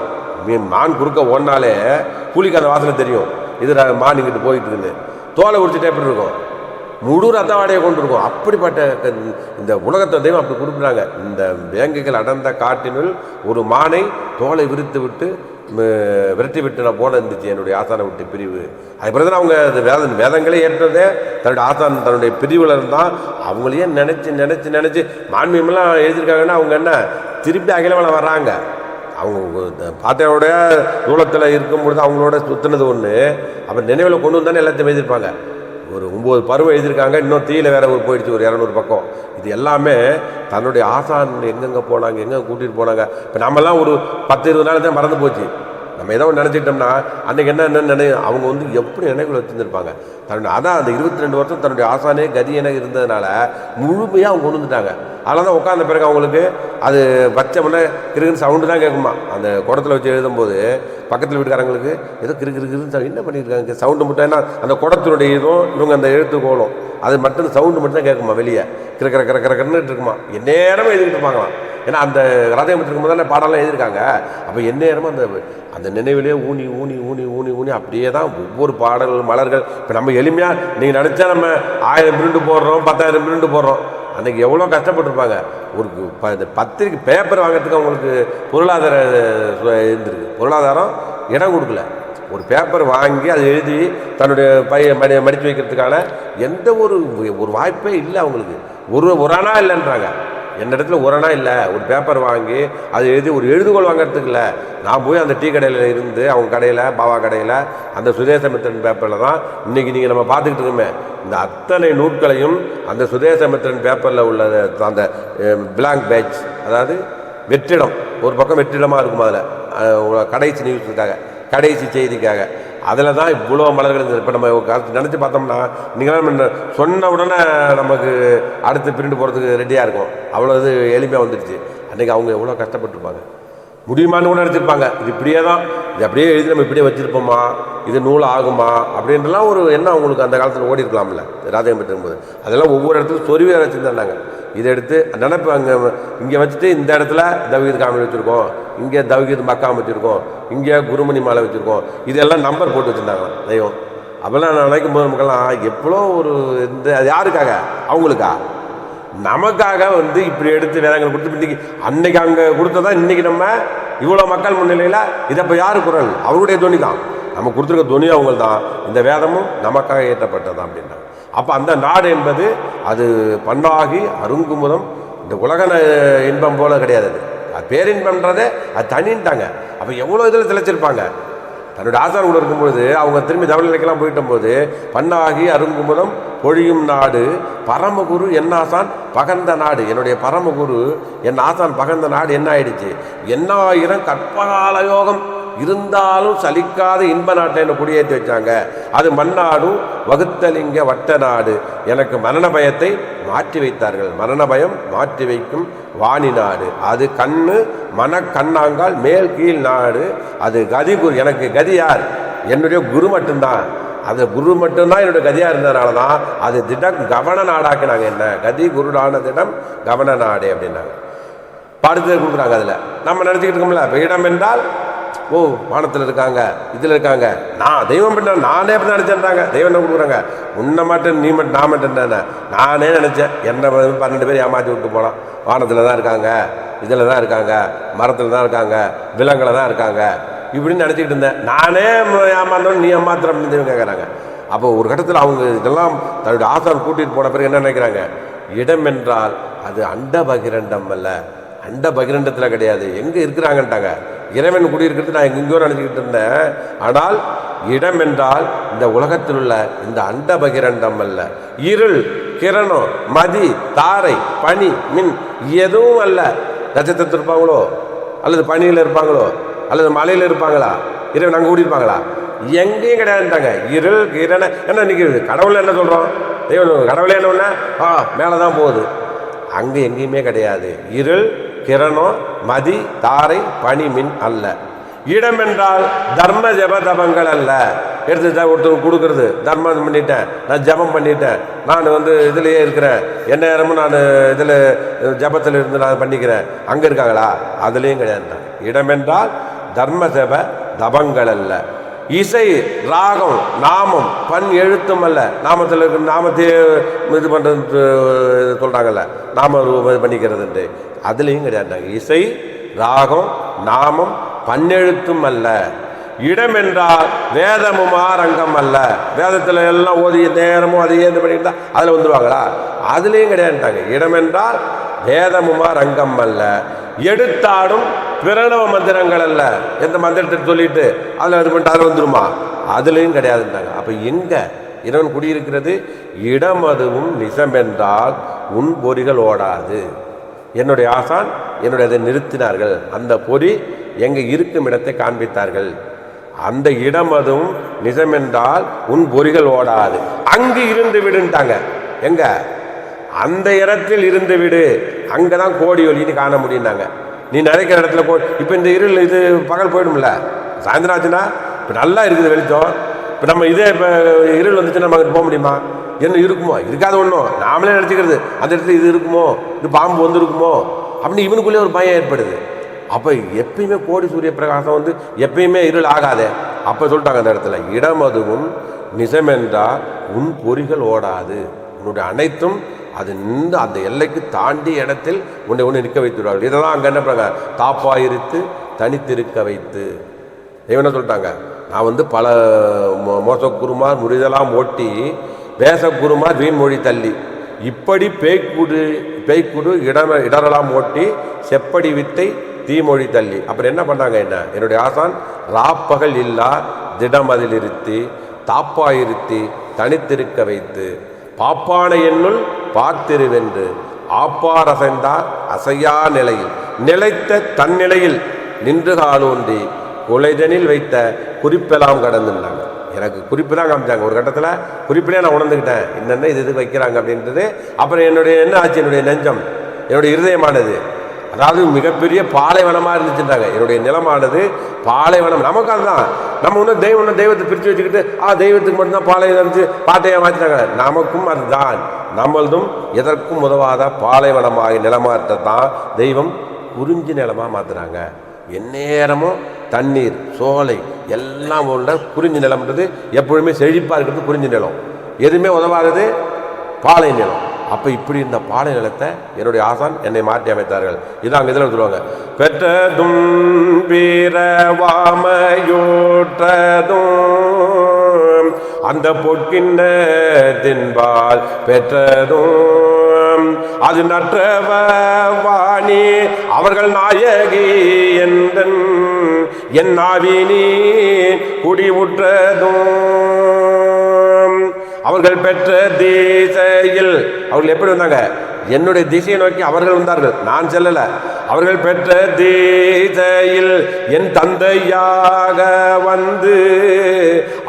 மான் குறுக்க ஓடினாலே புலிக்கு அந்த வாசனை தெரியும், இது மான் இங்கிட்டு போயிட்டு இருக்குன்னு. தோலை உரிச்சிட்டு எப்படி இருக்கும்? முழு ரத்த வாடையை கொண்டு இருக்கும். அப்படிப்பட்ட இந்த உலகத்தை தெய்வம் அப்படி கொடுக்குறாங்க. இந்த வேங்கைகள் அடர்ந்த காட்டினுள் ஒரு மானை தோலை விரட்டி விட்டு நான் போல இருந்துச்சு என்னுடைய ஆசானை விட்டு பிரிவு. அது பிறகு அவங்க வேதங்களே ஏற்றதே தன்னுடைய ஆசான் தன்னுடைய பிரிவில் இருந்தால் அவங்களையே நினச்சி மான்மியமெல்லாம் எழுதியிருக்காங்கன்னா அவங்க என்ன திருப்பி அகிலவளம் வர்றாங்க. அவங்க பாட்டையோடைய தூளத்தில் இருக்கும்பொழுது அவங்களோட சுற்றினது ஒன்று, அப்புறம் நினைவில் கொண்டு வந்தானே எல்லாத்தையும் எழுதியிருப்பாங்க. ஒரு 9 பருவம் எழுதியிருக்காங்க. இன்னும் தீயில வேற போயிடுச்சு ஒரு 200 பக்கம். இது எல்லாமே தன்னுடைய ஆசான் எங்கெங்கே போனாங்க, எங்கே கூட்டிகிட்டு போனாங்க. இப்போ நம்மலாம் ஒரு 10-20 நாள் தான் மறந்து போச்சு. நம்ம ஏதோ நினச்சிட்டோம்னா அன்றைக்கி என்னென்னு அவங்க எப்படி நினைவுகள் வச்சுருந்துருப்பாங்க. அதான் அந்த 22 வருஷம் தன்னுடைய ஆசானே கதி என இருந்ததுனால முழுமையாக அவங்க கொண்டு வந்துட்டாங்க. அதனால தான் உட்காந்த பிறகு அவங்களுக்கு அது வச்சமுன்னே கிருக்குன்னு சவுண்டு தான் கேட்குமா. அந்த குடத்தில் வச்சு எழுதும்போது பக்கத்தில் வீட்டுக்காரங்களுக்கு ஏதோ கிருக்குன்னு என்ன பண்ணியிருக்காங்க சவுண்டு மட்டும். ஏன்னா அந்த குடத்தினுடைய இதுவும் இவங்க அந்த எழுத்துக்கோளும் அது மட்டும் சவுண்டு மட்டும் தான் கேட்குமா. வெளியே கிரக்கன்னு இருக்குமா. எந்நேரமும் எழுதிக்கிட்டு இருப்பாங்களாம். ஏன்னா அந்த ராஜகம்பத்தில் இருக்கும்போது தானே பாடலாம் எழுதியிருக்காங்க. அப்போ எந்நேரமும் அந்த நினைவிலே ஊனி ஊனி ஊனி ஊனி ஊனி அப்படியே தான் ஒவ்வொரு பாடல்கள் மலர்கள். இப்போ நம்ம எளிமையாக நீங்கள் நினச்சா நம்ம 1000 பிரிண்டு போடுறோம், 10,000 பிரிண்டு போடுறோம். அன்றைக்கி எவ்வளோ கஷ்டப்பட்டுருப்பாங்க. ஒரு பத்திரிக்கை பேப்பர் வாங்கிறதுக்கு அவங்களுக்கு பொருளாதாரம் இருந்திருக்கு. பொருளாதாரம் இடம் கொடுக்கல. ஒரு பேப்பர் வாங்கி அதை எழுதி தன்னுடைய மடித்து வைக்கிறதுக்கான எந்த ஒரு வாய்ப்பே இல்லை அவங்களுக்கு. ஒரு அணா இல்லைன்றாங்க. என் இடத்துல ஒரு அணா இல்லை. ஒரு பேப்பர் வாங்கி அதை எழுதி ஒரு எழுதுகோள் வாங்கிறதுக்கு இல்லை. நான் போய் அந்த டீ கடையில் இருந்து அவங்க கடையில் பாவா கடையில் அந்த சுதேசமித்திரன் பேப்பரில் தான் இன்றைக்கி நீங்கள் நம்ம பார்த்துக்கிட்டு இருக்கோமே. இந்த அத்தனை நூட்களையும் அந்த சுதேசமித்திரன் பேப்பரில் உள்ள அந்த பிளாங்க் பேட்ச், அதாவது வெற்றிடம், ஒரு பக்கம் வெற்றிடமாக இருக்கும். அதில் கடைசி நியூஸுக்காக கடைசி செய்திக்காக அதில் தான் இவ்வளோ மலர்கள் இருந்தது. இப்போ நம்ம நினச்சி பார்த்தோம்னா நீங்களாம் சொன்ன உடனே நமக்கு அடுத்து பிரிண்டு போகிறதுக்கு ரெடியாக இருக்கும். அவ்வளோ இது எளிமையாக வந்துடுச்சு. அன்றைக்கி அவங்க எவ்வளோ கஷ்டப்பட்டுருப்பாங்க. முடியுமான்னு கூட நினச்சிருப்பாங்க. இது இப்படியே தான், இது அப்படியே எழுதி நம்ம இப்படியே வச்சுருப்போமா, இது நூல் ஆகுமா அப்படின்றலாம் ஒரு எண்ணம் அவங்களுக்கு அந்த காலத்தில் ஓடி இருக்கலாம்ல ராஜகம் பெற்றும்போது. அதெல்லாம் ஒவ்வொரு இடத்துலையும் சொருவியாக வச்சுருந்தாங்க. இதை எடுத்து நினப்பு இங்கே வச்சுட்டு இந்த இடத்துல தவிகீது காமெடி வச்சுருக்கோம், இங்கே தவிகீது மக்காம் வச்சுருக்கோம், இங்கே குருமணி மாலை வச்சுருக்கோம். இதெல்லாம் நம்பர் போட்டு வச்சுருந்தாங்க தெய்வம். அப்போல்லாம் நான் நினைக்கும் போது நமக்கெல்லாம் எவ்வளோ ஒரு அது யாருக்காக? அவங்களுக்கா? நமக்காக இப்படி எடுத்து வேதங்கள் கொடுத்து இன்றைக்கி அன்னைக்கு அங்கே கொடுத்ததான் இன்றைக்கி நம்ம இவ்வளோ மக்கள் முன்னிலையில் இதை இப்போ யார் குரல்? அவருடைய துணி தான். நம்ம கொடுத்துருக்க துணி அவங்க தான். இந்த வேதமும் நமக்காக ஏற்றப்பட்டதான் அப்படின்னா. அப்போ அந்த நாடு என்பது அது பண்ணாகி அருங்குமுதம். இந்த உலக இன்பம் போல கிடையாது. அது பேரின்பம்ன்றதே அது தனின்ட்டாங்க. அப்போ எவ்வளோ இதில் திளைச்சிருப்பாங்க. தன்னுடைய ஆசான் கூட இருக்கும்பொழுது அவங்க திரும்பி தமிழ்நிலைக்கெல்லாம் போயிட்டபோது பண்ணாகி அருங்குமுதம் பொழியும் நாடு பரமகுரு என் ஆசான் பகர்ந்த நாடு. என்னுடைய பரமகுரு என் ஆசான் பகர்ந்த நாடு என்ன ஆயிடுச்சு? 8000 கற்பகால யோகம் இருந்தாலும் சலிக்காத இன்ப நாட்டை என்னை குடியேற்றி வச்சாங்க. அது மண்ணாடும் வகுத்தலிங்க வட்ட நாடு. எனக்கு மரண பயத்தை மாற்றி வைத்தார்கள். மரண பயம் மாற்றி வைக்கும் வாணி நாடு. அது கண்ணு மனக்கண்ணாங்கால் மேல் கீழ் நாடு. அது கதி குரு. எனக்கு கதி யார்? என்னுடைய குரு மட்டும்தான். அந்த குரு மட்டும்தான் என்னுடைய கதியாக இருந்ததுனால தான் அது திடம் கவன நாடாக்கினாங்க. என்ன கதி குருடான திடம் கவன நாடு அப்படின்னாங்க. பாடுதல் கொடுக்குறாங்க. அதில் நம்ம நினச்சிக்கிட்டு இருக்கோம்ல, இப்போ இடம் என்றால் ஓ வானத்தில் இருக்காங்க, இதில் இருக்காங்க, நான் தெய்வம் பண்ண நானே அப்படி நினச்சேன்றாங்க. தெய்வம் என்ன கொடுக்குறாங்க, உன்னை மட்டும் நீ மட்டும் நான் மட்டும் தானே, நானே நினச்சேன். என்னை 12 பேர் ஏமாற்றி விட்டு போகலாம். வானத்தில் தான் இருக்காங்க, இதில் தான் இருக்காங்க, மரத்தில் தான் இருக்காங்க, விலங்கில் தான் இருக்காங்க இப்படின்னு நினச்சிக்கிட்டு இருந்தேன். நானே ஏமாந்தோன்னு நீ ஏமாத்திரம் அப்படின்னு தெய்வம் கேட்குறாங்க. அப்போ ஒரு கட்டத்தில் அவங்க இதெல்லாம் தன்னுடைய ஆசான் கூட்டிகிட்டு போன பிறகு என்ன நினைக்கிறாங்க, இடம் என்றால் அது அண்ட பகிரண்டம் அல்ல, அண்ட பகிரண்டத்தில் கிடையாது, எங்கே இருக்கிறாங்கன்ட்டாங்க. இறைவன் குடியிருக்கிறது நான் எங்கெங்கோ நினச்சிக்கிட்டு இருந்தேன். ஆனால் இடம் என்றால் இந்த உலகத்தில் உள்ள இந்த அண்ட பகிரண்டம் அல்ல, இருள், கிரணம், மதி, தாரை, பனி, மின் எதுவும் அல்ல. நட்சத்திரத்தில் இருப்பாங்களோ அல்லது பனியில் இருப்பாங்களோ அல்லது மலையில் இருப்பாங்களா, இறைவன் அங்கே கூடியிருப்பாங்களா, எங்கேயும் கிடையாதுட்டாங்க. இருள், கிரணம் என்ன நிற்கிறது. கடவுள் என்ன சொல்கிறோம், தெய்வம் கடவுளே என்ன ஒன்று மேலே தான் போகுது, அங்கே எங்கேயுமே கிடையாது. இருள், கிரணம், மதி, தாரை, பனி, மின் அல்ல. இடம் என்றால் தர்ம ஜப தபங்கள் அல்ல. எடுத்து ஒருத்தர் கொடுக்கறது, தர்மம் பண்ணிட்டேன், நான் ஜபம் பண்ணிட்டேன், நான் இதுலேயே இருக்கிறேன், என்ன நேரமும் நான் இதில் ஜபத்தில் இருந்து நான் பண்ணிக்கிறேன், அங்கே இருக்காங்களா, அதுலேயும் கிடையாது. இடம் என்றால் தர்ம ஜப தபங்கள் அல்ல. இசை, ராகம், நாமம், பண், எழுத்தும் அல்ல. நாமத்தில் இருக்க நாமத்தையே இது பண்ணுறது சொல்கிறாங்கல்ல, நாம இது பண்ணிக்கிறதுன்ட்டு, அதுலேயும் கிடையாதுட்டாங்க. இசை, ராகம், நாமம், பன்னெழுத்தும் அல்ல. இடம் என்றால் வேதமுமா ரங்கம் அல்ல. வேதத்தில் எல்லாம் ஓதி நேரமும் அதையே இது பண்ணிட்டு அதில் வந்துடுவாங்களா, அதுலேயும் கிடையாதுட்டாங்க. இடம் என்றால் வேதமுமா ரங்கம் அல்ல. எடுத்தாடும் பிரணவ மந்திரங்கள் அல்ல. எந்த மந்திரத்தை சொல்லிட்டு அதில் இது பண்ணிட்டு அதில் வந்துடுமா, அதுலேயும் கிடையாதுட்டாங்க. அப்போ எங்கே இறைவன் குடியிருக்கிறது, இடம் அதுவும் நிஜம் என்றால் உன் பொறிகள் ஓடாது. என்னுடைய ஆசான் என்னுடைய அதை நிறுத்தினார்கள், அந்த பொறி எங்கே இருக்கும் இடத்தை காண்பித்தார்கள். அந்த இடம் அதுவும் நிஜமென்றால் உன் பொறிகள் ஓடாது, அங்கு இருந்து விடுன்ட்டாங்க. எங்க, அந்த இடத்தில் இருந்து விடு, அங்கே தான் கோடி ஒளின்னு காண முடியும்னாங்க. நீ நினைக்கிற இடத்துல இப்போ இந்த இருள் இது பகல் போயிடும்ல, சாயந்தரம் ஆச்சுன்னா இப்போ நல்லா இருக்குது வெளிச்சம். இப்போ நம்ம இதே இப்போ இருள் வந்துச்சுன்னா நம்ம அங்கே போக முடியுமா, என்ன இருக்குமோ, இருக்காது ஒன்றும், நாமளே நினச்சிக்கிறது அந்த இடத்துல இது இருக்குமோ, இது பாம்பு வந்துருக்குமோ அப்படின்னு இவனுக்குள்ளே ஒரு பயம் ஏற்படுது. அப்போ எப்பயுமே கோடி சூரிய பிரகாசம் எப்பயுமே இருள் ஆகாதே. அப்போ சொல்லிட்டாங்க அந்த இடத்துல, இடம் அதுவும் நிஜமென்றால் உன் பொறிகள் ஓடாது, உன்னுடைய அனைத்தும் அது நின்று அந்த எல்லைக்கு தாண்டி இடத்தில் உன்னை ஒன்று நிற்க வைத்துவிடுவார்கள். இதை தான் அங்கே என்ன பண்ணாங்க, தாப்பாயிருத்து தனித்திருக்க வைத்து. என்ன சொல்லிட்டாங்க, நான் பல மோசக்குருமார் முறிதெல்லாம் ஓட்டி வேசக்குருமார் வீண்மொழி தள்ளி, இப்படி பேய்க்குடு இடரெல்லாம் ஓட்டி செப்படி வித்தை தீமொழி தள்ளி. அப்புறம் என்ன பண்ணாங்க, என்னுடைய ஆசான் ராப்பகல் இல்லா திடம் அதில் இருத்தி தாப்பாயிருத்தி தனித்திருக்க வைத்து பாப்பான என்னுள் பார்த்திருவென்று ஆப்பார் அசைந்தார் அசையா நிலையில் நிலைத்த தன்னிலையில் நின்று காலூன்றி கொலைதனில் வைத்த குறிப்பெல்லாம் கடந்துட்டாங்க. எனக்கு குறிப்பு தான் காமிச்சாங்க. ஒரு கட்டத்தில் குறிப்பிலே நான் உணர்ந்துக்கிட்டேன், என்னென்ன இது வைக்கிறாங்க அப்படின்றது. அப்புறம் என்னுடைய என்ன ஆச்சு, என்னுடைய நெஞ்சம், என்னுடைய இருதயமானது அதாவது மிகப்பெரிய பாலைவனமாக இருந்துச்சுன்றாங்க. என்னுடைய நிலமானது பாலைவனம். நமக்கு அதுதான், நம்ம ஒன்றும் தெய்வத்தை பிரித்து வச்சுக்கிட்டு தெய்வத்துக்கு மட்டும்தான் பாலைவனம் இருந்துச்சு பாட்டையாக மாற்றிட்டாங்க. நமக்கும் அதுதான், நம்மளதும் எதற்கும் உதவாத பாலைவனமாக நிலமாற்றத்தான் தெய்வம் குறிஞ்சி நிலமாக மாற்றுறாங்க. எந்நேரமும் தண்ணீர், சோலை எல்லாம் உள்ள குறிஞ்சி நிலம்ன்றது எப்பொழுதுமே செழிப்பாக இருக்கிறது குறிஞ்சி நிலம். எதுவுமே உதவாதது பாலை நிலம். அப்போ இப்படி இந்த பாலை நிலத்தை என்னுடைய ஆசான் என்னை மாற்றி அமைத்தார்கள். இதான் இதில் சொல்லுவாங்க, பெற்றதும் வீரவாமையோற்றதும் அந்த பொற்கின்ற தின்பால் பெற்றதும் அது நற்றவ வாணி அவர்கள் நாயகி என்றன் என் நாவினி குடிவுற்றதும் அவர்கள் பெற்ற திசையில் அவர்கள் எப்படி வந்தாங்க, என்னுடைய திசையை நோக்கி அவர்கள் வந்தார்கள், நான் செல்லல. அவர்கள் பெற்ற திசையில் என் தந்தையாக வந்து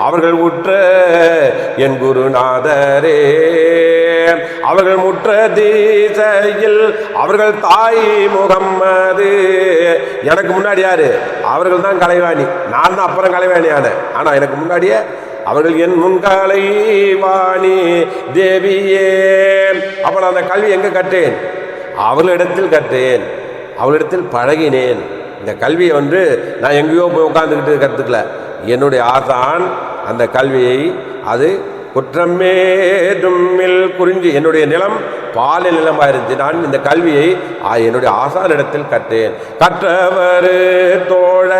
அவர்கள் உற்ற என் குருநாதரே. அவர்கள் முற்ற திசையில் அவர்கள் தாய் முகம்மது. எனக்கு முன்னாடி யாரு, அவர்கள் தான் கலைவாணி, நான் தான் அப்புறம் கலைவாணியான. ஆனா எனக்கு முன்னாடியே அவர்கள் என் முன்காலை வாணி தேவியே. அப்ப நான் அந்த கல்வி எங்க கற்றேன், அவர்களிடத்தில் கற்றேன், அவளிடத்தில் பழகினேன். இந்த கல்வியை நான் எங்கேயோ போய் உட்காந்துக்கிட்டு கற்றுக்கல. என்னுடைய ஆசான் அந்த கல்வியை அது குற்றமேதும்மில் குறிஞ்சி என்னுடைய நிலம் பாலை நிலமாக இருந்துச்சு. நான் இந்த கல்வியை என்னுடைய ஆசானிடத்தில் கற்றேன். கற்றவர் தோழ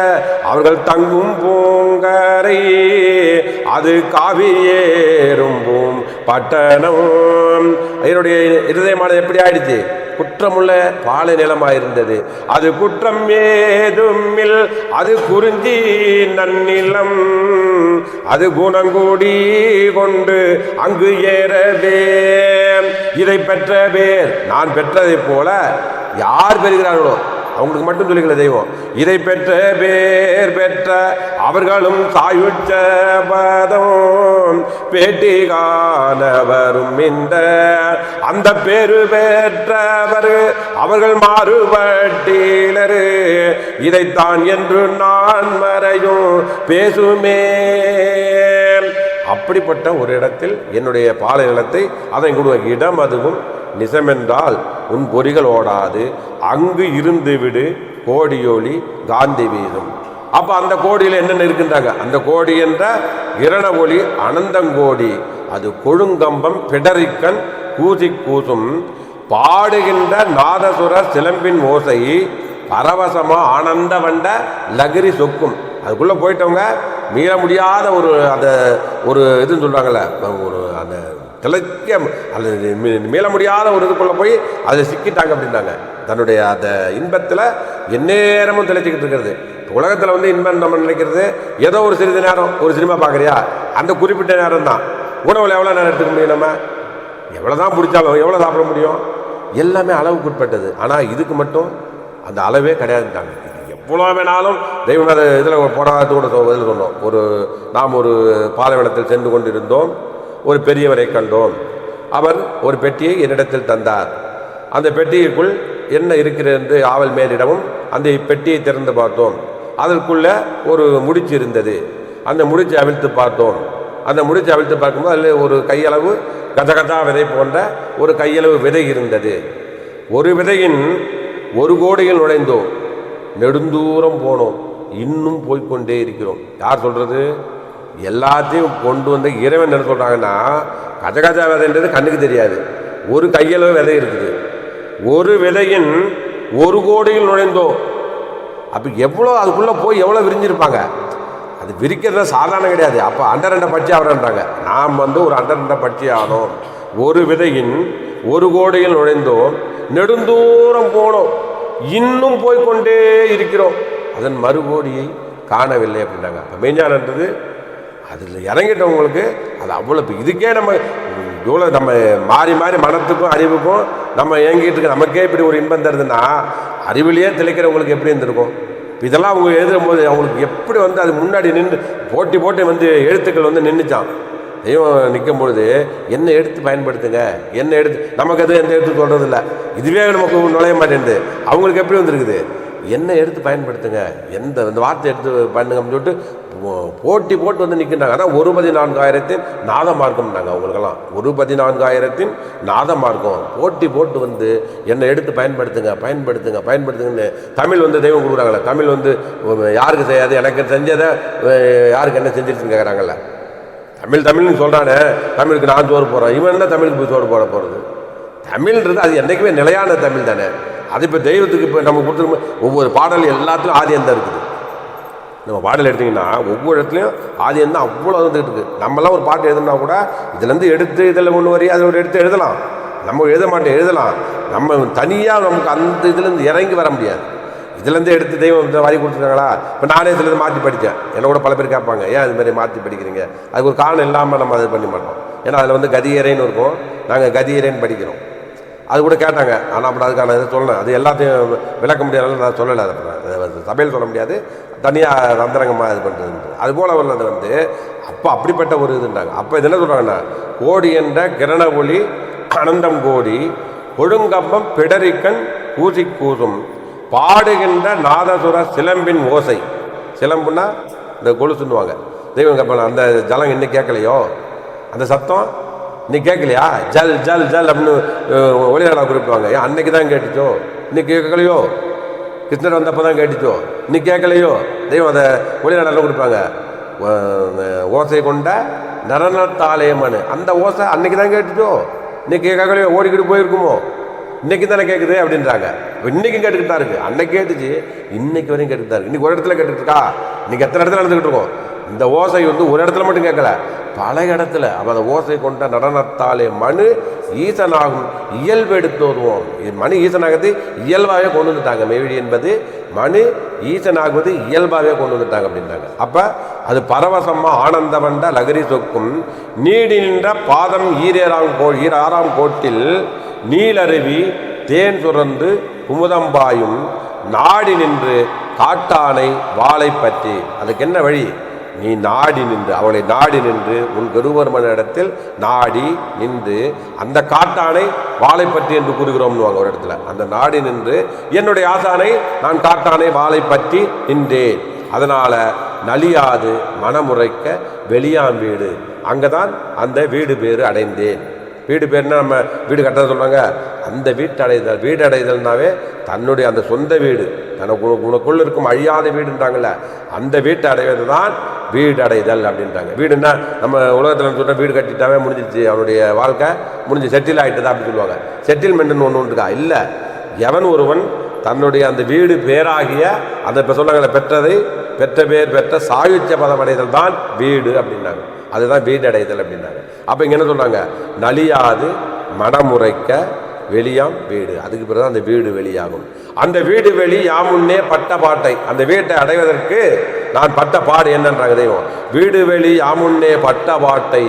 அவர்கள் தங்கும் பூங்கரை அது காவியேறும்பும் பட்டணம். என்னுடைய இருதயமானது எப்படி ஆயிடுச்சு? குற்றமுள்ள பாலை நிலமாயிருந்தது. அது குற்றம் ஏதுமில் அது குறிஞ்சி நன்னிலம் அது குணங்கூடி கொண்டு அங்கு ஏறவே. இதை பெற்ற பேர் நான் பெற்றதை போல யார் பெறுகிறார்களோ அவங்களுக்கு மட்டும் சொல்லிக்கல தெய்வம். இதை பெற்ற பேர் பெற்ற அவர்களும் சாயுச்ச பதம் பேட்டி காணவரும் இந்த அந்த பேரு பெற்றவர் அவர்கள் மாறுபட்டீலர் இதைத்தான் என்று நான் மறையும் பேசுமே. அப்படிப்பட்ட ஒரு இடத்தில் என்னுடைய பாலை நிலத்தை அதன் கொடுவ இடம் அதுவும் நிசமென்றால் உன் பொறிகள் ஓடாது அங்கு இருந்து விடு கோடியோலி காந்தி வீதம். அப்ப அந்த கோடியில் என்னென்ன இருக்கின்றாங்க? அந்த கோடி என்ற இரண ஒளி அனந்தங்கோடி அது கொழுங்கம்பம் பிடரிக்கன் கூசி கூசும் பாடுகின்ற நாதசுர சிலம்பின் ஓசை பரவசமா ஆனந்த வண்ட லகிரி சொக்கும். அதுக்குள்ள போயிட்டவங்க மீள முடியாத அந்த ஒரு இதுன்னு சொல்றாங்கல்ல, ஒரு அந்த திளைக்க அல்லது மீள முடியாத ஒரு இதுக்குள்ள போய் அதை சிக்கிட்டாங்க அப்படின்னாங்க. தன்னுடைய அந்த இன்பத்தில் எந்நேரமும் திளைச்சிக்கிட்டு இருக்கிறது. உலகத்தில் இன்பம் நம்ம நினைக்கிறது ஏதோ ஒரு சிறிது நேரம் ஒரு சினிமா பார்க்குறியா அந்த குறிப்பிட்ட நேரம் தான். உணவில் எவ்வளோ நேரம் எடுத்துக்க முடியும்? நம்ம எவ்வளோ தான் பிடிச்சாலும் எவ்வளோ சாப்பிட முடியும்? எல்லாமே அளவுக்கு உட்பட்டது. ஆனால் இதுக்கு மட்டும் அந்த அளவே கிடையாதுட்டாங்க. எவ்வளோ வேணாலும் தெய்வம் அதை இதில் போராட்டத்தோடு இதில் சொன்னோம். நாம் ஒரு பாலைவனத்தில் சென்று கொண்டிருந்தோம். ஒரு பெரியவரை கண்டோம். அவர் ஒரு பெட்டியை என்னிடத்தில் தந்தார். அந்த பெட்டிக்குள் என்ன இருக்கிறது என்று ஆவல் மேலிடமும் அந்த பெட்டியை திறந்து பார்த்தோம். அதற்குள்ள ஒரு முடிச்சு இருந்தது. அந்த முடிச்சை அவிழ்த்து பார்த்தோம். அந்த முடிச்சை அவிழ்த்து பார்க்கும்போது அதில் ஒரு கையளவு கதகதா விதை போன்ற ஒரு கையளவு விதை இருந்தது. ஒரு விதையின் ஒரு கோடியில் நுழைந்தோம். நெடுந்தூரம் போனோம். இன்னும் போய்கொண்டே இருக்கிறோம். யார் சொல்றது? எல்லாத்தையும் கொண்டு வந்து இறைவன் என்ன சொல்றாங்கன்னா, கஜகஜா விதைன்றது கண்ணுக்கு தெரியாது. ஒரு கையளவு விதை இருக்குது. ஒரு விதையின் ஒரு கோடியில் நுழைந்தோம். அப்போ எவ்வளோ அதுக்குள்ளே போய் எவ்வளோ விரிஞ்சிருப்பாங்க. அது விரிக்கிறத சாதாரணம் கிடையாது. அப்போ அண்டரண்ட பட்சி ஆகிறன்றாங்க. நாம் ஒரு அண்டரண்ட பட்சி ஆனோம். ஒரு விதையின் ஒரு கோடியில் நுழைந்தோம். நெடுந்தூரம் போனோம். இன்னும் போய்கொண்டே இருக்கிறோம். அதன் மறுகோடியை காணவில்லை அப்படின்னாங்க. அப்போ மெய்ஞானன்றது அதில் இறங்கிட்டவங்களுக்கு அது அவ்வளோ. இதுக்கே இவ்வளோ நம்ம மாறி மாறி மனத்துக்கும் அறிவுக்கும் நம்ம ஏங்கிட்டு இருக்க நமக்கே இப்படி ஒரு இன்பம் தருதுன்னா அறிவிலேயே தெளிக்கிறவங்களுக்கு எப்படி இருந்திருக்கும்? இதெல்லாம் அவங்க எழுதும் போது அவங்களுக்கு எப்படி அது முன்னாடி நின்று போட்டி போட்டு எழுத்துக்கள் நின்றுச்சான். தெய்வம் நிற்கும் பொழுது என்ன எடுத்து பயன்படுத்துங்க, என்ன எடுத்து நமக்கு அது எந்த எடுத்து சொல்கிறது இல்லை. இதுவே நமக்கு நுழைய மாட்டேங்குது. அவங்களுக்கு எப்படி வந்துருக்குது? என்ன எடுத்து பயன்படுத்துங்க, இந்த வார்த்தை எடுத்து பண்ணுங்க அப்படின்னு சொல்லிட்டு போட்டி போட்டு நிற்கின்றாங்க. அதான் 114,000 நாத மார்க்கம்னாங்க. அவங்களுக்கெல்லாம் 114,000 நாத மார்க்கம். போட்டி போட்டு என்னை எடுத்து பயன்படுத்துங்க பயன்படுத்துங்க பயன்படுத்துங்கன்னு தமிழ் தெய்வம் கொடுக்குறாங்களே. தமிழ் யாருக்கு செய்யாது, எனக்கு செஞ்சதை யாருக்கு என்ன செஞ்சிருச்சுன்னு கேட்குறாங்கல்ல. தமிழ்னு சொல்கிறானே, தமிழுக்கு நான் சோறு போடுறேன். இவன் என்ன தமிழுக்கு போய் சோறு போட போகிறது? தமிழ்ன்றது அது என்றைக்குமே நிலையான தமிழ் தானே. அது இப்போ தெய்வத்துக்கு இப்போ நம்ம கொடுத்துருக்கோம். ஒவ்வொரு பாடல் எல்லாத்துலையும் ஆதியம் தான் இருக்குது. நம்ம பாடல் எடுத்திங்கன்னா ஒவ்வொரு இடத்துலையும் ஆதியம் தான் அவ்வளோ வந்துட்டு இருக்குது. நம்மளாம் ஒரு பாட்டு எழுதுனா கூட இதுலேருந்து எடுத்து இதில் ஒன்று வரி அதில் எடுத்து எழுதலாம். நம்ம எழுத மாட்டோம், எழுதலாம். நம்ம தனியாக நமக்கு அந்த இதுலேருந்து இறங்கி வர முடியாது. இதுலேருந்து எடுத்து தெய்வம் வாரி கொடுத்துருக்காங்களா? இப்போ நானே இதுலேருந்து மாற்றி படித்தேன். என்னை கூட பல பேர் கேட்பாங்க, ஏன் அது மாதிரி மாற்றி படிக்கிறீங்க? அதுக்கு ஒரு காரணம் இல்லாமல் நம்ம அதை பண்ணி மாட்டோம். ஏன்னா அதில் கதியறைன்னு இருக்கும். நாங்கள் கதியறைன்னு படிக்கிறோம். அது கூட கேட்டாங்க. ஆனால் அப்படி அதுக்கான இதை சொல்லணும். அது எல்லாத்தையும் விளக்க முடியாதுன்னு நான் சொல்லலை. அதை சபையில் சொல்ல முடியாது. தனியாக அந்தரங்கமாக இது பண்ணுறது. அதுபோல் உள்ளது அப்போ அப்படிப்பட்ட ஒரு இதுன்றாங்க. அப்போ இது என்ன சொல்கிறாங்கன்னா, கோடி என்ற கிரண ஒளி அனந்தம் கோடி கொழுங்கம்பம் பிடரிக்கன் கூசி கூசும் பாடுகின்ற நாதசுர சிலம்பின் ஓசை. சிலம்புன்னா இந்த கொலுசுன்னுவாங்க. தெய்வம் கப்பல் அந்த ஜலம் இன்னும் கேட்கலையோ, அந்த சத்தம் இன்னைக்கு கேட்கலையா? ஜல் ஜல் ஜல் அப்படின்னு ஒளிநாடா குறிப்பாங்க. ஏன் அன்னைக்கு தான் கேட்டுச்சோ, இன்னைக்கு கேட்கலையோ? கிருஷ்ணர் வந்தப்போ தான் கேட்டுச்சோ, இன்னைக்கு கேட்கலையோ? தெய்வம் அதை ஒளி நடனம் கொடுப்பாங்க. ஓசை கொண்ட நரணத்தாலயமனு, அந்த ஓசை அன்னைக்கு தான் கேட்டுச்சோ, இன்னைக்கு கேட்கலையோ? ஓடிக்கிட்டு போயிருக்குமோ? இன்னைக்கு தானே கேட்குது அப்படின்றாங்க. இன்னைக்கும் கேட்டுக்கிட்டு தான் இருக்கு. அன்னைக்கு கேட்டுச்சு, இன்னைக்கு வரையும் கேட்டுக்கிட்டு தான் இருக்கு. இன்னைக்கு ஒரு இடத்துல கேட்டுக்கிட்டு இருக்கா? இன்னைக்கு எத்தனை இடத்துல நடந்துக்கிட்டு இருக்கோம்? இந்த ஓசை வந்து ஒரு இடத்துல மட்டும் கேட்கல, பல இடத்துல. அப்போ அந்த ஓசை கொண்ட நடனத்தாலே மனு ஈசனாகும் இயல்பு எடுத்து வருவோம். மனு ஈசனாகிறது இயல்பாகவே கொண்டு வந்துட்டாங்க. மெய்வழி என்பது மனு ஈசனாகுவது இயல்பாகவே கொண்டு வந்துட்டாங்க அப்படின்றாங்க. அப்போ அது பரவசமாக ஆனந்தமண்ட லகரி சொக்கும் நீடி நின்ற பாதம் ஈராறாம் கோட்டில் நீலருவி தேன் சுரந்து குமுதம்பாயும் நாடி நின்று காட்டானை வாளை பற்றி. அதுக்கு என்ன வழி? நீ நாடி நின்று, அவளை நாடி நின்று உன் கருவர்மனிடத்தில் நாடி நின்று, அந்த காட்டானை வாளை பற்றி என்று கூறுகிறோம்னு ஒரு இடத்துல, அந்த நாடி நின்று என்னுடைய ஆசானை நான் காட்டானை வாளை பற்றி நின்றேன். அதனால நலியாது மனமுறைக்க வெளியாம் வீடு, அங்கதான் அந்த வீடு பேரு அடைந்தேன். வீடு பேர்னா நம்ம வீடு கட்ட சொல்கிறாங்க, அந்த வீடு அடைதல்னாவே தன்னுடைய அந்த சொந்த வீடு, உனக்குள்ள இருக்கும் அழியாத வீடுன்றாங்கல்ல, அந்த வீட்டை அடைவது தான் வீடு அடைதல் அப்படின்றாங்க. வீடுன்னா நம்ம உலகத்தில் சொல்கிற வீடு கட்டிட்டாவே முடிஞ்சிச்சு, அவனுடைய வாழ்க்கை முடிஞ்சு செட்டில் ஆகிட்டு தான் அப்படின்னு சொல்லுவாங்க. செட்டில்மெண்ட்னு ஒன்று இருக்கா? இல்லை. எவன் ஒருவன் தன்னுடைய அந்த வீடு பேராகிய அந்த இப்போ சொன்னாங்கள பெற்ற பேர் பெற்ற சாயுச்ச பதம் அடைதல் தான் வீடு அப்படின்னாங்க. அதுதான் வீடு அடைதல் அப்படின்னாங்க. அப்போ இங்கே என்ன சொல்கிறாங்க? நலியாது மனமுறைக்க வெளியாம் வீடு. அதுக்கு பிறகு அந்த வீடு வெளியாகும். அந்த வீடு வெளி யாமுன்னே பட்ட பாட்டை, அந்த வீட்டை அடைவதற்கு நான் பட்ட பாடு என்னன்றாங்க தெய்வம். வீடு வெளி யாமுன்னே பட்ட பாட்டை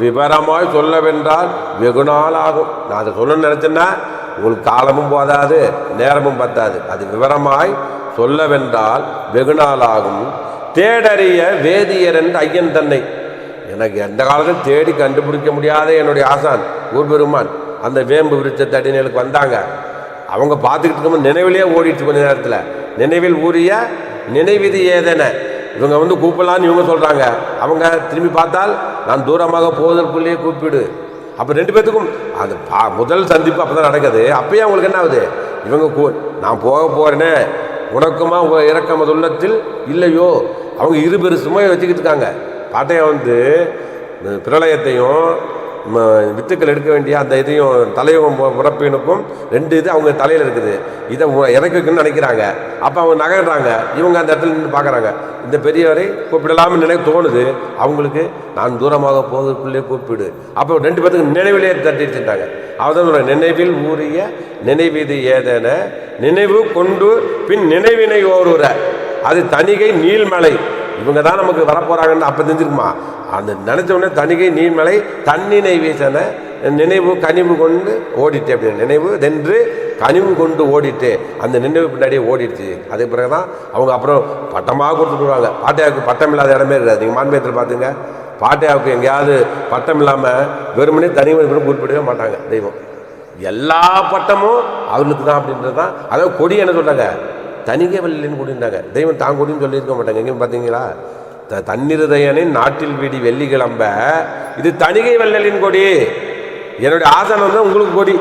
விவரமாய் சொல்லவென்றால் வெகு நாள் ஆகும். நான் அதை சொல்லணும்னு நினச்சேன்னா உங்களுக்கு காலமும் போதாது, நேரமும் பத்தாது. அது விவரமாய் சொல்லவென்றால் வெகு நாள் ஆகும். தேடறிய வேதியர் என்று ஐயன் தன்னை, எனக்கு எந்த காலத்தில் தேடி கண்டுபிடிக்க முடியாத என்னுடைய ஆசான் ஊர்பெருமான் அந்த வேம்பு விருட்ச தடிநேலுக்கு வந்தாங்க. அவங்க பார்த்துக்கிட்டு இருக்கும்போது நினைவிலே ஓடிட்டு கொஞ்ச நேரத்தில், நினைவில் ஊறிய நினைவிதி ஏதென இவங்க வந்து கூப்பிடலான்னு இவங்க சொல்கிறாங்க. அவங்க திரும்பி பார்த்தால் நான் தூரமாக போவதற்குள்ளேயே கூப்பிடு. அப்போ ரெண்டு பேர்த்துக்கும் அது முதல் சந்திப்பு அப்போ தான் நடக்குது. அப்பயே அவங்களுக்கு என்ன ஆகுது? இவங்க நான் போக போகிறேனே உனக்குமா இறக்கம் அது உள்ளத்தில் இல்லையோ? அவங்க இருபெரு சுமையை வச்சுக்கிட்டு இருக்காங்க. பாட்டையை வந்து பிரளயத்தையும் வித்துக்கள் எடுக்க வேண்டிய அந்த இதையும் தலையும் பிறப்பினுக்கும் ரெண்டு இது அவங்க தலையில் இருக்குது. இதை இறக்கி வைக்கணும்னு நினைக்கிறாங்க. அப்போ அவங்க நகர்றாங்க. இவங்க அந்த இடத்துல நின்று பார்க்குறாங்க. இந்த பெரியவரை கூப்பிடலாம்னு நினைக்க தோணுது அவங்களுக்கு. நான் தூரமாக போவதற்குள்ளே கூப்பிடு. அப்போ ரெண்டு பேருக்கு நினைவிலே தட்டிச்சுட்டாங்க. அவதான் நினைவில் ஊறிய நினைவிது ஏதென நினைவு கொண்டு பின் நினைவினை ஓருற அது தணிகை நீள்மலை. இவங்க தான் நமக்கு வரப்போகிறாங்கன்னு அப்போ தெரிஞ்சிருக்குமா? அந்த நினச்ச உடனே தணிகை நீள்மலை தன்னினை வீசன நினைவு கனிவு கொண்டு ஓடிட்டு, அப்படின்னு நினைவு வென்று கனிவு கொண்டு ஓடிட்டு அந்த நினைவு பின்னாடியே ஓடிடுச்சு. அதுக்கு பிறகு தான் அவங்க அப்புறம் பட்டமாக கொடுத்துருவாங்க. பாட்டையாவுக்கு பட்டம் இல்லாத இடமே இருக்காது. நீங்கள் மான்மியத்தில் பார்த்துங்க, பாட்டையாவுக்கு எங்கேயாவது பட்டம் இல்லாமல் வெறுமனே தனிமணி கூட குறிப்பிடவே மாட்டாங்க தெய்வம். எல்லா பட்டமும் அவர்களுக்கு தான் அப்படின்றது தான். அதாவது கொடி என்ன சொல்கிறாங்க? தனிகை வல்லின்னு கூடினாங்க. தெய்வம் தான் கூடின்னு சொல்லியிருக்க மாட்டாங்க. எங்கேயும் பார்த்தீங்களா? தன்னிருதயனின் நாட்டில் வீடி வெள்ளி கிளம்ப இது தணிகை வல்லலின் கொடி. என்னுடைய ஆசானம் வந்து உங்களுக்கு கொடி,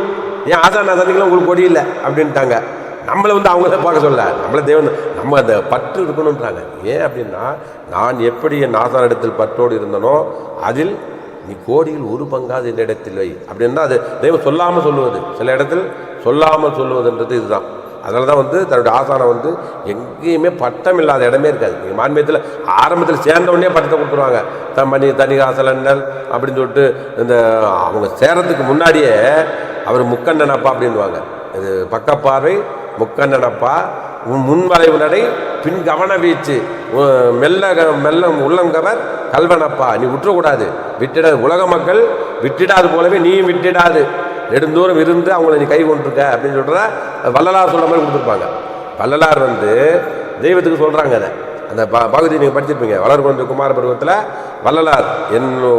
ஏன் ஆசான சந்திக்கலாம் உங்களுக்கு கொடி இல்லை அப்படின்ட்டாங்க. நம்மளை வந்து அவங்கள பார்க்க சொல்ல, நம்மளை தெய்வம் நம்ம அந்த பற்று இருக்கணுன்றாங்க. ஏன் அப்படின்னா நான் எப்படி என் ஆசான இடத்தில் பற்றோடு இருந்தனோ அதில் நீ கோடியில் ஒரு பங்காது இந்த இடத்தில் வை அப்படின்னா அது தெய்வம் சொல்லாமல் சொல்லுவது. சில இடத்தில் சொல்லாமல் சொல்லுவதுன்றது இதுதான். அதனால தான் வந்து தன்னுடைய ஆசானம் வந்து எங்கேயுமே பட்டம் இல்லாத இடமே இருக்காது. நீங்கள் மான்மியத்தில் ஆரம்பத்தில் சேர்ந்தவுடனே பட்டத்தை கொடுத்துருவாங்க. தனிகாசலன்னல் அப்படின்னு சொல்லிட்டு இந்த அவங்க சேரத்துக்கு முன்னாடியே அவர் முக்கண்ணனப்பா அப்படின்வாங்க. இது பக்கப்பார்வை முக்கண்ணனப்பா, முன்வளைவு நடை பின் கவன வீச்சு மெல்ல உள்ளங்கவர் கல்வனப்பா. நீ விட்டுறக்கூடாது, விட்டுடாது. உலக மக்கள் விட்டுடாது போலவே நீயும் விட்டுடாது. நெடுந்தூரம் இருந்து அவங்கள நீ கை கொண்டிருக்க அப்படின்னு சொல்கிற வள்ளலார் சொல்கிற மாதிரி கொடுத்துருப்பாங்க. வள்ளலார் வந்து தெய்வத்துக்கு சொல்கிறாங்க. அதை அந்த பகுதி நீங்கள் படிச்சிருப்பீங்க. வளர்கொண்டு குமார பருவத்தில் வள்ளலார்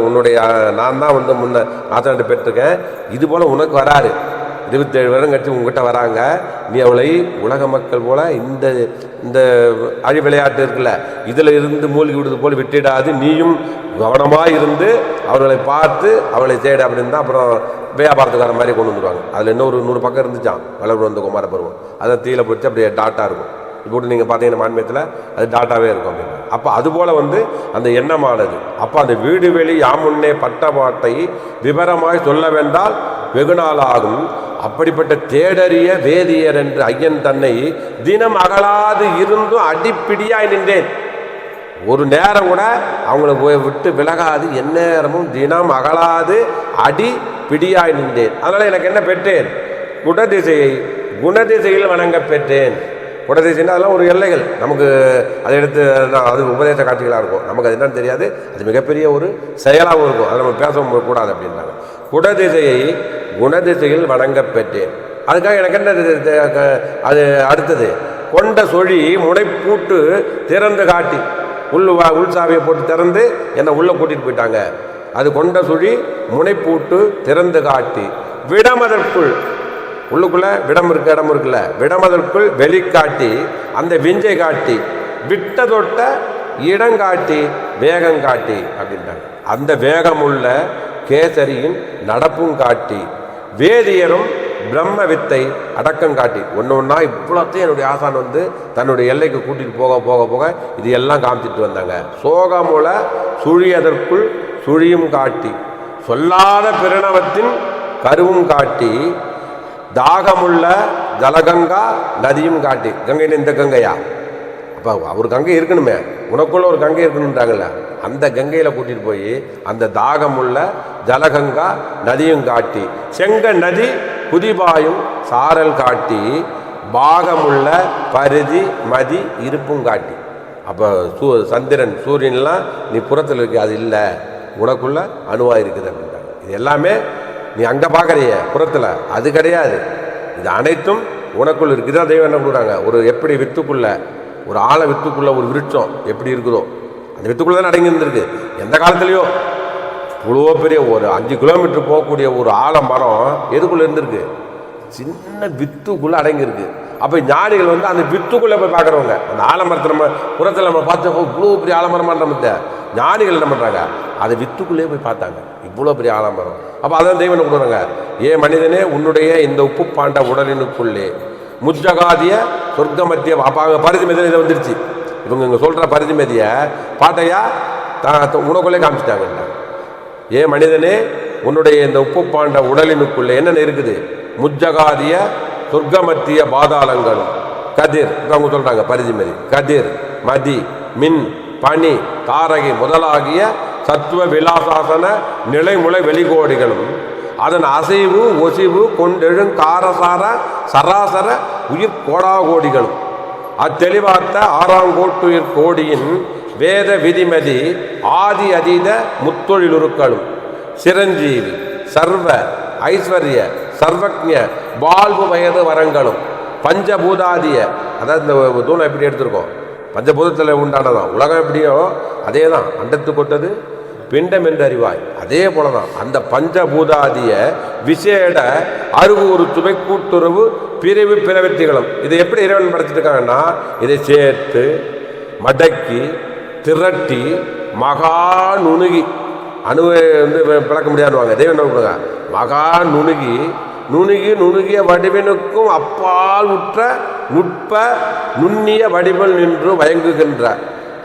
உன்னுடைய நான் தான் வந்து முன்ன ஆசான்ட்டு பெற்றிருக்கேன், இது போல் உனக்கு வராரு, 27 வருடம் கழிச்சு உங்ககிட்ட வராங்க, நீ அவளை உலக மக்கள் போல இந்த இந்த அழி விளையாட்டு இருக்குல்ல இதில் இருந்து மூழ்கி விடுது போல் விட்டுடாது, நீயும் கவனமாக இருந்து அவர்களை பார்த்து அவளை தேடு அப்படின்னு தான் அப்புறம் வியாபாரத்துக்கார மாதிரி கொண்டு வந்துடுவாங்க. அதில் இன்னொரு 100 பக்கம் இருந்துச்சான் வளர்வு வந்து குமார பருவம். அதை தீயில பிடிச்சி அப்படியே டாட்டா இருக்கும். இப்போ நீங்கள் பார்த்தீங்கன்னா மான்மியத்தில் அது டாட்டாவே இருக்கும் அப்படின்னு. அப்போ அதுபோல் வந்து அந்த எண்ணமானது. அப்போ அந்த வீடு வெளி யாமுன்னே பட்ட பாட்டை விவரமாய் சொல்ல வேண்டால் வெகுநாள் ஆகும். அப்படிப்பட்ட தேடறிய வேதியர் என்று ஐயன் தன்னை தினம் அகலாது இருந்தும் அடிப்பிடியாய் நின்றேன். ஒரு நேரம் கூட அவங்கள விட்டு விலகாது, எந்நேரமும் தினம் அகலாது அடி பிடியாய் நின்றேன். அதனால் எனக்கு என்ன பெற்றேன்? குடதிசையை குணதிசையில் வணங்க பெற்றேன். குடதிசைன்னா அதெல்லாம் ஒரு எல்லைகள் நமக்கு அதை எடுத்து அது உபதேச காட்சிகளாக இருக்கும். நமக்கு அது என்னன்னு தெரியாது, அது மிகப்பெரிய ஒரு செயலாகவும் இருக்கும். அதை நம்ம பேச கூடாது அப்படின்றாங்க. குடதிசையை குணதிசையில் வணங்க பெற்றேன். அதுக்காக எனக்கு என்ன அது அடுத்தது? கொண்ட சொழி முனைப்பூட்டு திறந்து காட்டி உள் சாவியை போட்டு திறந்து என்னை உள்ளே கூட்டிகிட்டு போயிட்டாங்க. அது கொண்ட சுழி முனைப்பூட்டு திறந்து காட்டி விடமதற்குள் உள்ளுக்குள்ள இடம் இருக்குல்ல விடமதற்குள் வெளிக்காட்டி அந்த விஞ்சை காட்டி விட்ட தொட்ட இடங்காட்டி வேகம் காட்டி அப்படின்றாங்க. அந்த வேகமுள்ள கேசரியின் நடப்பும் காட்டி வேதியரும் பிரம்ம வித்தை அடக்கம் காட்டி ஒன்று ஒன்றா இவ்வளோத்தையும் என்னுடைய ஆசான் வந்து தன்னுடைய எல்லைக்கு கூட்டிகிட்டு போக போக போக இது எல்லாம் காமிச்சிட்டு வந்தாங்க. சோகமுல சுழியதற்குள் சுழியும் காட்டி சொல்லாத பிரணவத்தின் கருவும் காட்டி தாகமுள்ள ஜலகங்கா நதியும் காட்டி. கங்கைன்னு இந்த கங்கையா? அப்போ அவர் கங்கை இருக்கணுமே, உனக்குள்ள ஒரு கங்கை இருக்கணுன்றாங்கல்ல, அந்த கங்கையில் கூட்டிகிட்டு போய் அந்த தாகமுள்ள ஜலகங்கா நதியும் காட்டி செங்க நதி புதிபாயும் சாரல் காட்டி பாகமுள்ள பருதி மதி இருப்பும் காட்டி. அப்போ சந்திரன் சூரியன்லாம் நீ புறத்தில் இருக்கு, அது இல்லை, உனக்குள்ள அணுவாக இருக்குது அப்படின்றாங்க. இது எல்லாமே நீ அங்கே பார்க்குறிய புறத்தில், அது கிடையாது, இது அனைத்தும் உனக்குள்ள இருக்குது. தான் தெய்வம் என்ன கொடுக்குறாங்க, ஒரு எப்படி வித்துக்குள்ள ஒரு ஆழ வித்துக்குள்ள ஒரு விருட்சம் எப்படி இருக்குதோ அந்த வித்துக்குள்ள தான் அடங்கி இருந்திருக்கு. எந்த காலத்துலேயோ இவ்வளோ பெரிய ஒரு 5 கிலோமீட்டர் போகக்கூடிய ஒரு ஆழ மரம் எதுக்குள்ளே இருந்திருக்கு? சின்ன வித்துக்குள்ளே அடங்கியிருக்கு. அப்போ ஞானிகள் வந்து அந்த வித்துக்குள்ளே போய் பார்க்குறவங்க, அந்த ஆலமரத்தை நம்ம புறத்தில் நம்ம பார்த்தப்போ இவ்வளோ பெரிய ஆலமரமான நம்ம ஞானிகள் என்ன பண்ணுறாங்க, அதை வித்துக்குள்ளேயே போய் பார்த்தாங்க, இவ்வளோ பெரிய ஆலமரம். அப்போ அதான் தெய்வம் என்ன கொடுக்குறாங்க, ஏ மனிதனே உன்னுடைய இந்த உப்பு பாண்ட உடலினுக்குள்ளே முஜகாதிய சொர்க்கமத்திய. அப்போ அங்கே பரிதி மெதியை இதை வந்துருச்சு. இவங்க இங்கே சொல்கிற பரிதி மெதியை பாட்டையா உனக்குள்ளே காமிச்சிட்டாங்க. ஏ மனிதனே உன்னுடைய இந்த உப்பு பாண்ட உடலினுக்குள்ளே என்னென்ன இருக்குது? முஜகாதிய சொர்க்கமத்திய பாதாளங்களும் கதிர். அவங்க சொல்கிறாங்க பரிதி மதி கதிர் மதி மின் பனி தாரகை முதலாகிய சத்துவ விலாசாசன நிலைமுளை வெளிகோடிகளும் அதன் அசைவு ஒசிவு கொண்டெழும் காரசார சராசர உயிர் கோடாகோடிகளும் அத்தெளிவார்த்த 6ஆம் கோட்டுயிர் கோடியின் வேத விதிமதி ஆதி அதீத முத்தொழிலுருக்களும் சிரஞ்சீவி சர்வ ஐஸ்வர்ய சர்வஜ்ஞ வாழ்வு வயது வரங்களும் பஞ்சபூதாதிய. அதாவது இந்த தூணை எப்படி எடுத்திருக்கோம், பஞ்சபூதத்தில் உண்டானதான் உலகம் எப்படியோ அதே தான். அண்டத்து கொட்டது பிண்டம் என்று அறிவாய், அதே போல தான் அந்த பஞ்சபூதாதிய விசேட அருகூறு துவை கூட்டுறவு பிரிவு பிறவெற்றிகளும். இதை எப்படி இறைவன் படைச்சிருக்காங்கன்னா, இதை சேர்த்து மடக்கி திரட்டி மகா நுணுகி அணுவை வந்து பிளக்க முடியாதுவாங்க. தெய்வம் என்ன கொடுங்க, மகா நுணுகி நுணுகி நுணுகிய வடிவனுக்கும் அப்பால் உற்ற நுட்ப நுண்ணிய வடிவல் நின்று வயங்குகின்ற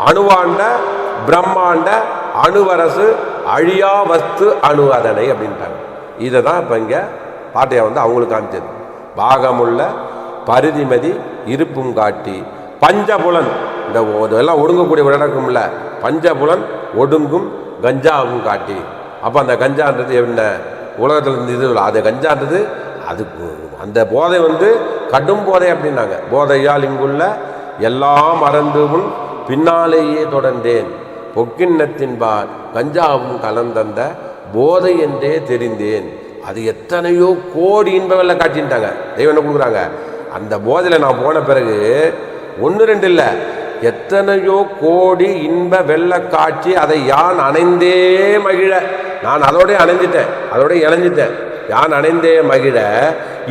அணுவாண்ட பிரம்மாண்ட அணுவரசு அழியா வஸ்து அணு அதனை அப்படின்ட்டாங்க. இதை தான் இப்போ இங்கே பாட்டையா வந்து அவங்களுக்கு காமிச்சது. பாகமுள்ள பரிதிமதி இருப்பும் காட்டி பஞ்சபுலன் இந்த இதெல்லாம் ஒடுங்கக்கூடிய இடக்கும்ல, பஞ்சபுலன் ஒடுங்கும் கஞ்சாவும் காட்டி. அப்போ அந்த கஞ்சான்றது என்ன உலகத்தில் இருந்து இது அது கஞ்சான்றது அது அந்த போதை வந்து கடும் போதை அப்படின்னாங்க. போதையால் இங்குள்ள எல்லாம் மறந்து உன் பின்னாலேயே தொடர்ந்தேன் பொக்கிண்ணத்தின்பால் கஞ்சாவும் கலந்தந்த போதை என்றே தெரிந்தேன். அது எத்தனையோ கோடி இன்பங்களை காட்டின்ட்டாங்க. தெய்வம் என்ன கொடுக்குறாங்க, அந்த போதையில் நான் போன பிறகு 1 2 இல்லை, எத்தனையோ கோடி இன்ப வெள்ள காட்சி. அதை யான் அணைந்தே மகிழ, நான் அதோடய அணைஞ்சிட்டேன், அதோடய இணைஞ்சிட்டேன். யான் அணைந்தே மகிழ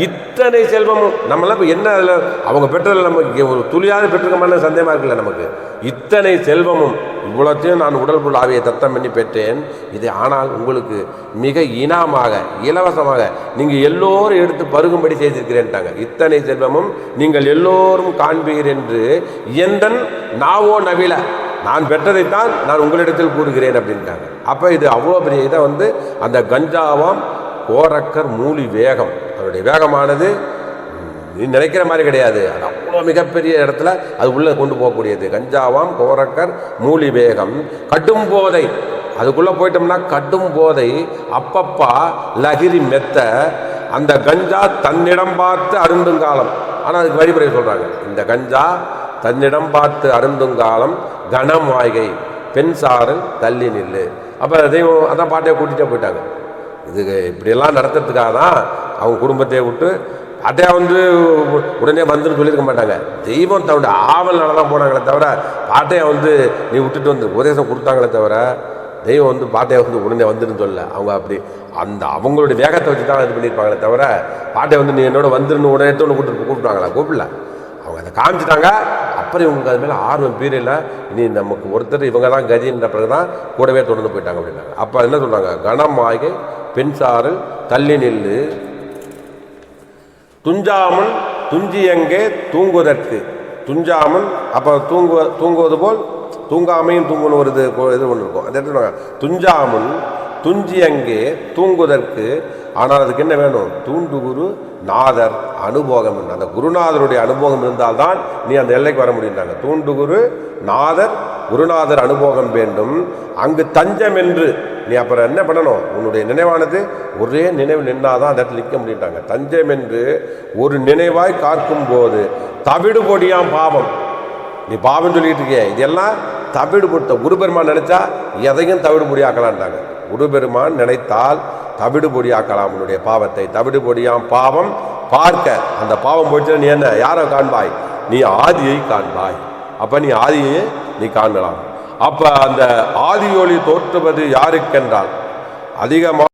இத்தனை செல்வமும் நம்மளாம் இப்போ என்ன அதில் அவங்க பெற்றதில் நமக்கு ஒரு துளியாவது பெற்றிருக்கமான சந்தேகமாக இருக்குல்ல நமக்கு. இத்தனை செல்வமும் இவ்வளோத்தையும் நான் உடல் பொருள் ஆவியை தத்தம் பண்ணி பெற்றேன். இது ஆனால் உங்களுக்கு மிக இனாமாக இலவசமாக நீங்கள் எல்லோரும் எடுத்து பருகும்படி செய்திருக்கிறேன்ட்டாங்க. இத்தனை செல்வமும் நீங்கள் எல்லோரும் காண்பீர் என்று எந்தன் நாவோ நவில, நான் பெற்றதைத்தான் நான் உங்களிடத்தில் கூறுகிறேன் அப்படின்ட்டாங்க. அப்போ இது அவ்வளோ பெரிய இதை அந்த கஞ்சாவாம் கோரக்கர் மூலி வேகம், அதனுடைய வேகமானது நீ நினைக்கிற மாதிரி கிடையாது. அது அவ்வளோ மிகப்பெரிய இடத்துல அது உள்ளே கொண்டு போகக்கூடியது. கஞ்சாவாம் கோரக்கர் மூலி வேகம் கடும் போதை, அதுக்குள்ளே போயிட்டோம்னா கடும் போதை அப்பப்பா லகிரி மெத்த அந்த கஞ்சா தன்னிடம் பார்த்து அருந்துங்காலம். ஆனால் அதுக்கு வழிமுறை சொல்கிறாங்க, இந்த கஞ்சா தன்னிடம் பார்த்து அருந்துங்காலம் கனம் வாய்கை பெண் சாரல் தள்ளி நில்லு. அப்போ அதையும் அதான் பாட்டையை கூட்டிகிட்டே போயிட்டாங்க. இதுக்கு இப்படியெல்லாம் நடத்துறதுக்காக தான் அவங்க குடும்பத்தை விட்டு பாட்டையா உடனே வந்துன்னு சொல்லியிருக்க மாட்டாங்க. தெய்வம் தன்னுடைய ஆவல்னால தான் போனாங்களே தவிர பாட்டையா நீ விட்டுட்டு உபதேசம் கொடுத்தாங்களே தவிர தெய்வம் பாட்டையா உடனே வந்துன்னு சொல்லல. அவங்க அப்படி அந்த அவங்களுடைய வேகத்தை வச்சு தான் இது பண்ணியிருப்பாங்களே தவிர பாட்டையை நீ என்னோட வந்துருன்னு உடனே கூப்பிட்டாங்களா? கூப்பிடல. அவங்க அதை காமிச்சிட்டாங்க. அப்புறம் இவங்களுக்கு அது மேலே ஆர்வம் பீரியல. இனி நமக்கு ஒருத்தர் இவங்க தான் கதின்ற பிறகு தான் கூடவே தொடர்ந்து போயிட்டாங்க அப்படின்னாங்க. அப்போ என்ன சொல்கிறாங்க, கனம் ஆகி பெண் சாரல் தள்ளி நில்லு துஞ்சாமல் துஞ்சி எங்கே தூங்குவதற்கு. துஞ்சாமல் அப்போ தூங்குவது போல் தூங்காமையும் தூங்கணும் ஒரு இது ஒன்று இருக்கும். அது எடுத்துவாங்க. துஞ்சாமல் துஞ்சி அங்கே தூங்குவதற்கு. ஆனால் அதுக்கு என்ன வேணும்? தூண்டுகுரு நாதர் அனுபோகம். அந்த குருநாதருடைய அனுபவம் இருந்தால்தான் நீ அந்த எல்லைக்கு வர முடியும்னாங்க. தூண்டுகுரு நாதர் குருநாதர் அனுபவம் வேண்டும். அங்கு தஞ்சம் என்று நீ அப்புறம் என்ன பண்ணணும்? உன்னுடைய நினைவானது ஒரே நினைவு நின்னாதான் அந்த இடத்துல நிற்க முடியுட்டாங்க. தஞ்சம் என்று ஒரு நினைவாய் காக்கும் போது தவிடு பொடியாம் பாவம். நீ பாவம் சொல்லிட்டு இருக்கிய, இதெல்லாம் தவிடு பொட்ட குருபெருமான் நினைச்சா எதையும் தவிடு பொடியாக்கலான்ட்டாங்க. குருபெருமான் நினைத்தால் தவிடு பொடியாக்கலாம் உன்னுடைய பாவத்தை. தவிடு பொடியாம் பாவம் பார்க்க. அந்த பாவம் போயிட்டு நீ என்ன யாரை காண்பாய்? நீ ஆதியை காண்பாய். அப்போ நீ ஆதியை நீ காணலாம். அப்போ அந்த ஆதியொளி தோற்றுவது யாருக்கென்றால் அதிகமாக